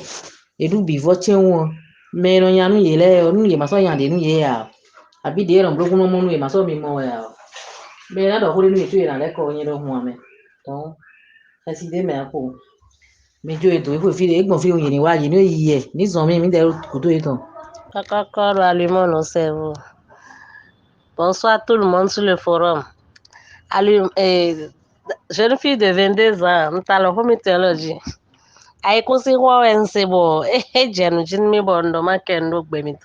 e du bi vo chen won me no yan nu ye le nu ye ma so yan de nu ye ya abi de ron blogun no mo nu ye ma so mi mo ya me na do ho nu ye tu ye na leko yen do hu ame ton esi de me ako me jo e do e fo fi de egbon fi oyin ni wa ye ni ye ni zon mi de ku to e ton. Kakakoro Alimon Osevo. Bonsoir tout le monde sur le forum. Jeune fille de 22 ans, m'talo home theology. Ay kusi kwa wense bo, jenu jin mi bondo makendo gbemi.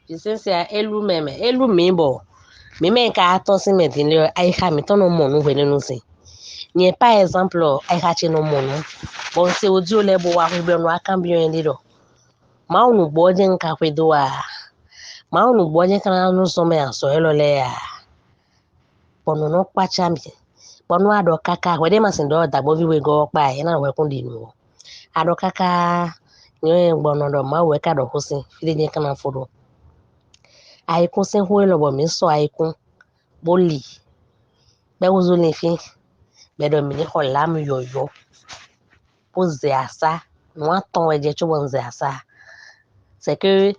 Je sais c'est elu meme, elu mi bo. Mi men ka ato si medinle ay ha mi tono monu wele no se. Ni par exemple ay ha che no monu. Bon se audio le bo wa hube no akambio endido. Ma unu boje nka kwedo ma unu boje kana no so me aso elole ya pono no kwacha mi pono ado kaka we de masin do dagbo vi we go pa e na we kun di nu ado kaka ni gbono do ma we ka do kusin fide je kana fodo ai kun se ho lo bo mi so ai kun boli be wuzo ni fi be do mi ni ko lam yoyo po ze asa no aton we je chubo ze asa c'est que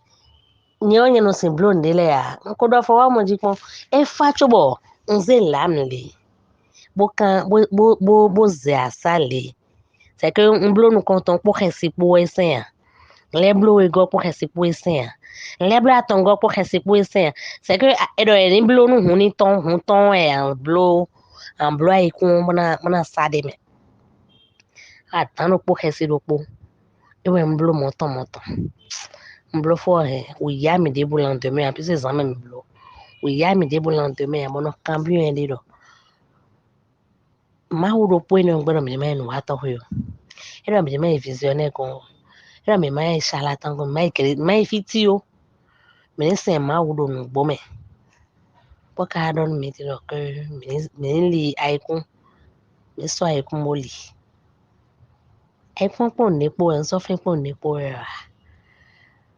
nyonye no simblo ndele ya nkodo fo wa moji pon e fa chobo nze lamle bo ze asale c'est que mblo no konton po khensi po esen le blo e go po khensi po esen le blo aton go po khensi po esen c'est que e do e blo no hun ton e en blo ai kun mona sade me atano po khensi do po e we mblo moton mblo fo o ya mi de bulan de me apise zame mi blo o ya mi de bulan de me mo no cambio en dido ma wo do po ni ngbe mi me no ata ho yo era mi me visionnaire ko era mi mai charlatan ko mai fiti o mi se ma wo do no gbo me po ka don mi ti ro ko mi li aikun mi so aikun mo li aikun po nepo en so fin po nepo era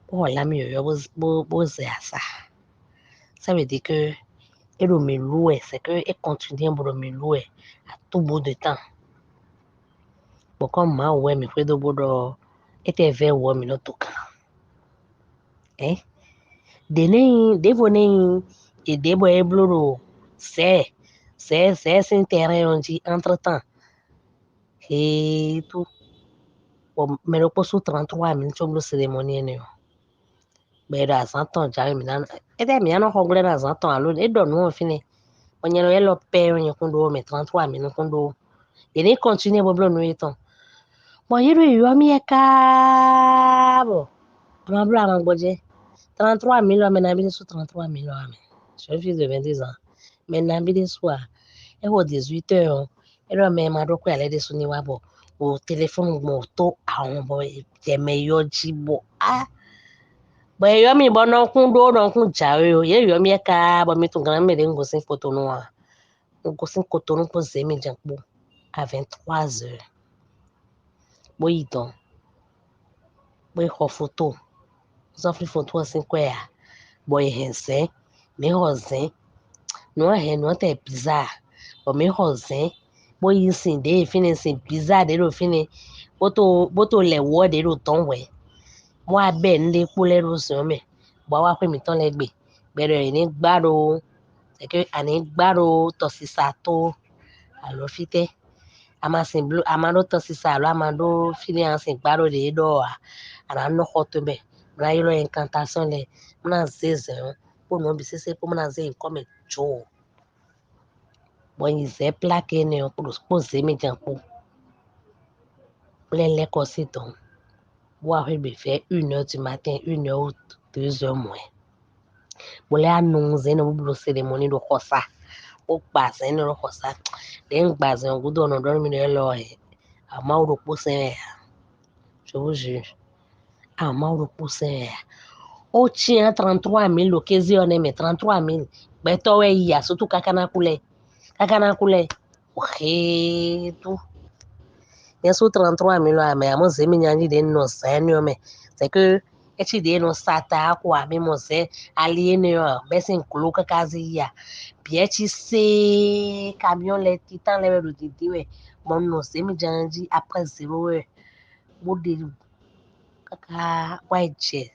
po la mi yo bo ze asa ça veut dire que et de me louer, c'est que et continuer pour me louer à tout bout de temps. Bon, comme moi, ouais, mais frère de bodo était vers ouais, mais non tout cas. Hein? Devenez et déboyer bloro, c'est un terrain on dit entre temps. Et tout. Bon, mais le poste 33 000 sur le cérémonie, non. Mais dans 100 ans, j'arrive maintenant. Et bien, il y a un congrès dans 100 ans, alors, et donne nous, fini. On y a le père, on y a un mais 33 000, on et il continue à boire nous étant. Bon, il y a eu un câble. On a blanc en budget. 33 000, mais n'habite sous 33 000. Je suis un fils de 22 ans. Mais n'habite soir. Et au 18 heures, et là, même, à droite, elle est descendue au téléphone, mon taux, à un boy, des meilleurs jibo. Ah! Bon, il y a mis bon, non, qu'on doit, non, qu'on j'arrive. Il y a mis un câble, mais ton grand-mère, il y a un photo noir. On gosse un coton pour zémer jambon à 23 heures. Oui, donc. Oui, il photo. Vous offrez photo à 5 heures. Bon, il y a un mais rosin. Non, il y a un bizarre. Bon, mais rosin. Bon, il y a un des fins, c'est bizarre, des fins. Boto les words, des ton way. Moi, ben, des couleurs au sommet. Bon, après, mi ton les bé. Ben, il y a un baro. C'est que, un baro, tossisato. Alors, fite. Amasin blue, amado tosisalo, amado fini ansin baro de doa. Ana no hotobe. Mna yelo incantation le. Mna zeze. Pour non bisese pour mna zeze comme jo. Bon, il s'est plaqué ne pour poser mes jampo. Plein les cositon. Boire il fait 1h du matin, 1h ou 2h moins. Bon, les annoncer no pour cérémonie de Hossa. O base no Hossa. Den base on goudon no dormi de loe. A Mauro Poussin. Je vous jure. A Mauro Poussin. O tient 33 000, le 15 mais 33 000. Ben, toi, il y a surtout Kakana Koulé. Kakana Koulé. Ok, tout. Il y a sous 33 000, mais à mon zémi, il y a des non mais c'est que, et tu dis non sata, quoi, mais mon zé, aliéné, ben, c'est un clou kakaziya. Puis, tu sais, camion, les titans, les routiers, ouais. Bon, non, c'est mi janji après 0 heure. Bode kaka white chair.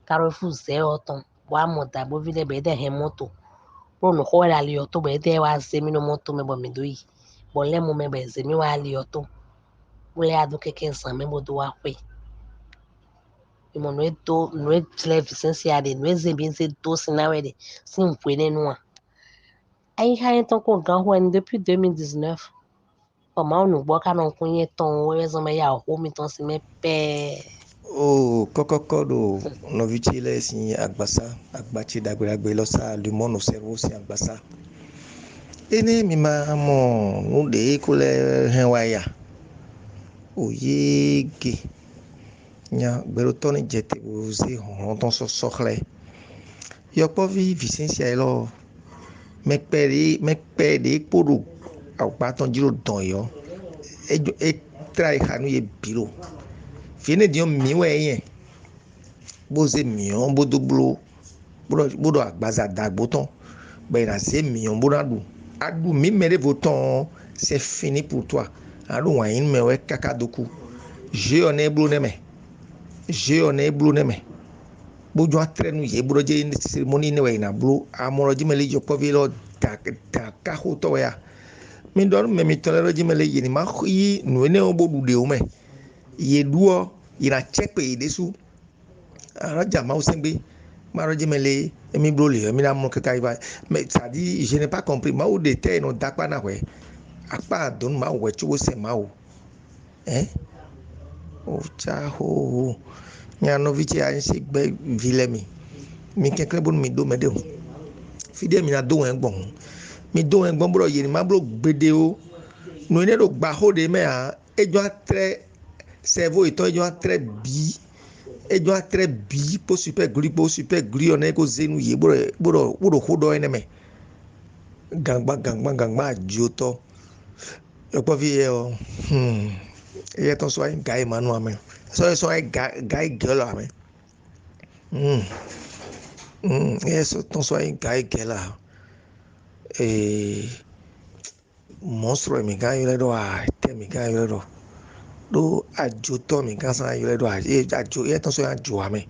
Carrefour zé autant. Wa monta bo vile be de he moto. Pro no ko la li auto be de wa se mi no moto me bo mi do yi. Bo le mo me be ze mi wa li auto. Bo le adu keke san me bo do wa pe. E mo no eto no e television a de no e ze bien se do sina we de. Si un pwene no a. Ai ha enton ko gan ho en depuis 2019. Comment on nous boit quand on connaît ton raison mais ya ho mi ton si me pe. Oh, koko do noviti le si agbasa agbachi dagbe lo sa le mono servo si agbasa. Ene mi ma mo nu de ko le henwaya. Oyege nya gbero toni jete ozi hon ton so sokhle. Yo po vi Vicencia lo me pedi podu agba ton jiro don yo. E try hanu ye biro. Fine dio miwe yen. Boze mion bodo blo bodo agbaza dagboton. Ben na se mion bodo adu mi mere voton c'est fini pour toi. Adu wa in me we kakadoku. Je on est blou neme. Je on est blou neme. Bojo atrenu ye bodo je in cérémonie ne we na blou amoro jimeli jo povilo ta hoto ya. Mi don me mi tolero jimeli yini ma yi nuene obodu de o me. Ye duo ira chepe desu araja ma osengbe maroji mele emi brole emi na mo keka iba mais ça dit je n'ai pas compris ma o de te no dakpa na we apa don ma we chuo se ma o o cha ho nya no vichi a nsi gbe vilemi mi kekre bon mi do mede o fide mi na do en gbon mi do en gbon bro yiri ma bro gbede o no ne do gba ho de me a ejo atre cerveau eto ejo atre bi ejo atre bi po super gri on e ko zenu ye bro hodo ene me gangba joto yo po vie o e ton so en guy manu amen so e guy girl amen e so ton so en guy girl monstre mi kan yɛrɛ dɔ a tɛ mi kan yɛrɛ dɔ do adzo tɔ mi kan san yɛrɛ dɔ a adzo yɛ tɔn sɔ adzo amɛ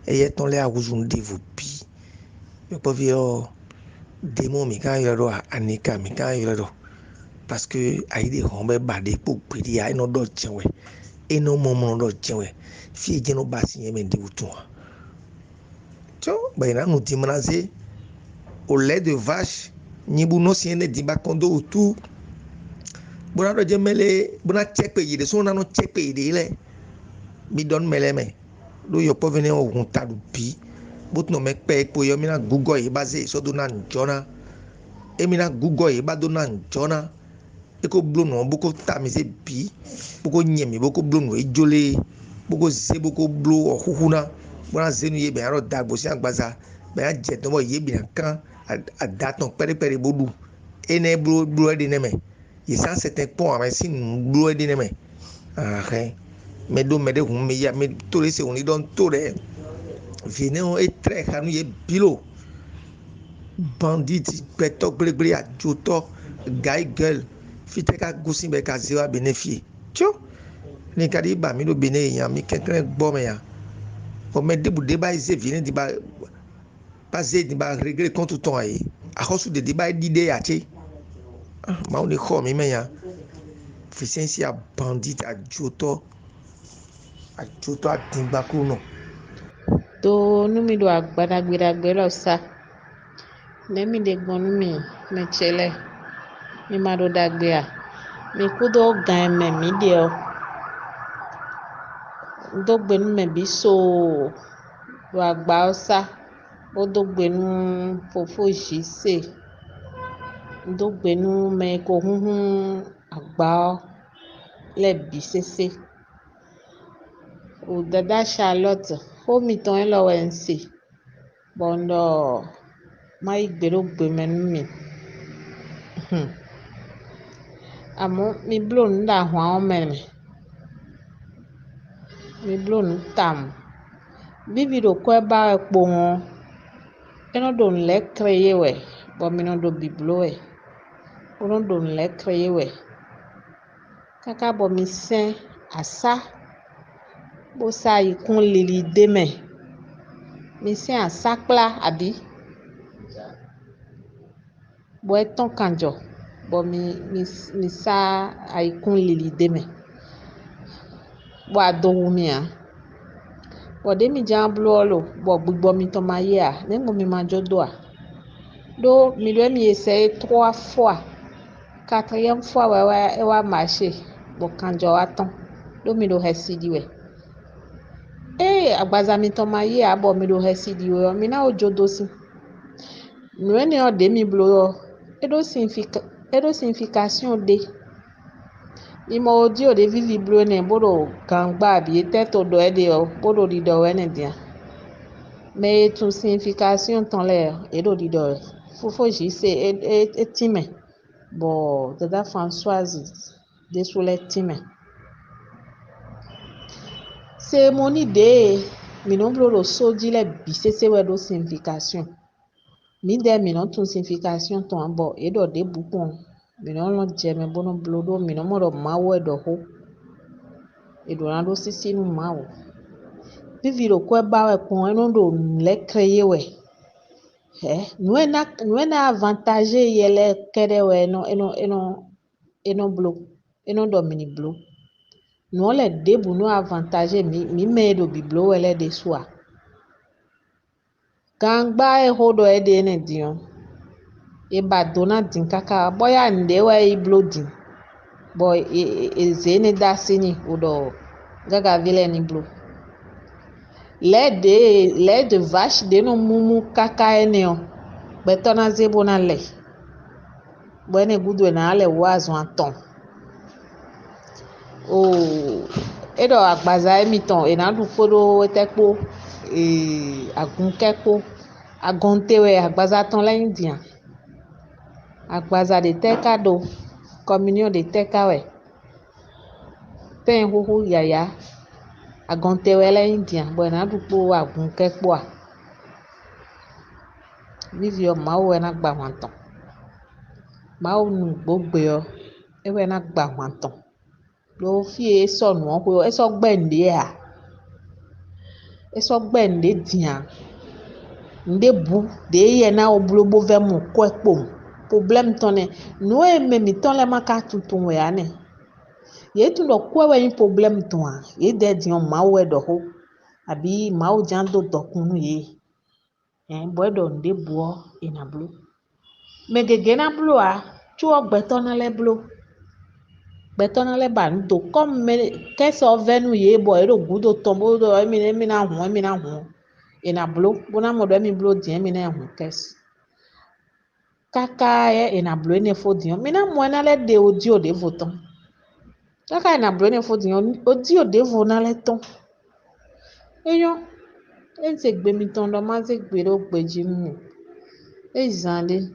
ɛyɛ tɔn lɛ awuzu nu devo bi yɔkpɔ fi yɔ demo mi kan yɛrɛ dɔ a anika mi kan yɛrɛ dɔ parce que ayi de hɔn bɛ ba de kpo gbedi a ɛnɔ dɔ tiɲɛ wɛ ɛnɔ mɔmɔ dɔ tiɲɛ wɛ fi yɛ jɛnɛ baasi yɛ mɛ devo tun wa tso bayina nu ti mana se au lait de vache nyibu no si ne di ba kondo utu bona do je mele bona check pe yide so na no check pe yide le mi don mele me do yo po vene o hunta du bi but no me pe po yo mi na google e base so do na njona e mi na google e ba do na njona e ko blo no boko ta mi se bi boko nyemi boko blo no e jole boko ze boko blo o huhuna bona zenu ye be aro dagbo si agbaza be a je to mo ye bi kan adaton pere bodu ene blo de neme isan certain point mais si blo de neme ah me do me de hun me ya me to le se oni don to de vino e tre hanu ye bilo bandit peto gbegbere ajoto guy girl fiteka gusin be ka zero benefit tio ni kadi ba mi do bene yan mi kekere gbo me ya o me debu de ba ise vini di ba passer di ba regret contre ton ay a cause de débat d'idée ya che ma on ko mi meya efficiency a bandit a joto a timba kuno to numi do agbadagbedagbe lo sa lemi de gbon mi me chele mi ma do dagbe a mi kudo gan me mi de o do gbe nu me bi so do agba o sa o do gbe nu fofo jise do gbe nu me ko hunhun agba le bi sese o dada Charlotte ho mi ton e lo wensi bondo mai gbero gbe me nu mi amo mi blo nda hwa o me mi blo nu tam bibi do ko ba epo won eno do le kreye we bo mi no do biblo e ono do le kreye we kaka bo mi sen asa bo sa ikun lili de me mi sen asa kla abi bo eton kanjo bo mi sa ikun lili de me bo adowu mi a bo de mi jan blo lo bo gbigbo mi to ma ye a nengo mi ma jodo a do mi do mi essayer 3 fois 4e fois we wa marcher bo kanjo aton do mi do hesidi we agbaza mi to ma ye a bo mi do hesidi we mi na ojodo si mi ne o de mi blo edo signification de imo odio de vivi blo ne bodo gangba bi teto do e de o bodo di do we ne dia mais tout signification ton le edo di do fofo jise e time bo dada Françoise de sole time cérémonie de mi non blo lo soji le bi sese we do signification mi de mi non tout signification ton bo edo de bukon mi non lo je me bono blo do mi non mo do ma we do ho edo na do sisi nu ma wo vivi lo ko ba we kon eno do le kreye we nuena avantage yele kede we eno blo eno do mini blo no le debu no avantage mi me do biblo wele de soa gangba e hodo e de ne dion e ba dona din kaka boya nde we e blo din boy e zene da sini odo gaga vile ni blo lait de vache de no mumu kaka eneo betona zebo na le bwene gudu na ale wazo aton edo agbaza emiton na du fodo etepo agunkepo agontewe agbaza ton la indian agbaza de tekado communion de tekawe pen huhu yaya agontewe la indian bwena du po agunkepo a vivi o mawo na gba wanton Mau nu gbogbo yo. Ewe na gba wanton. Lo fi eso nu ko eso gbende a. Eso gbende dian. Nde bu de ye na oblo bo ve mo ko ekpom. Problem tone no e me mi ton le maka tutun we ane. Ye tu do ko we problem ton a. Ye de dian ma we do ho. Abi ma o jando dokunu ye. Boy do nde bu ina blu. Me gege na blu a. Tu o gbeton le blu. Beton le ban do comme me keso venu ye boy do gudo tombo do emi na hu. Ina blu. Bona mo do emi blu di emi na hu kes. Kaka ye ina blu ne fo di. Mina mo na le de audio de voton. Kaka ina blu ne fo di audio de vo na le ton. Eyo se gbe mi ton do ma se gbe ro gbeji mu. E zande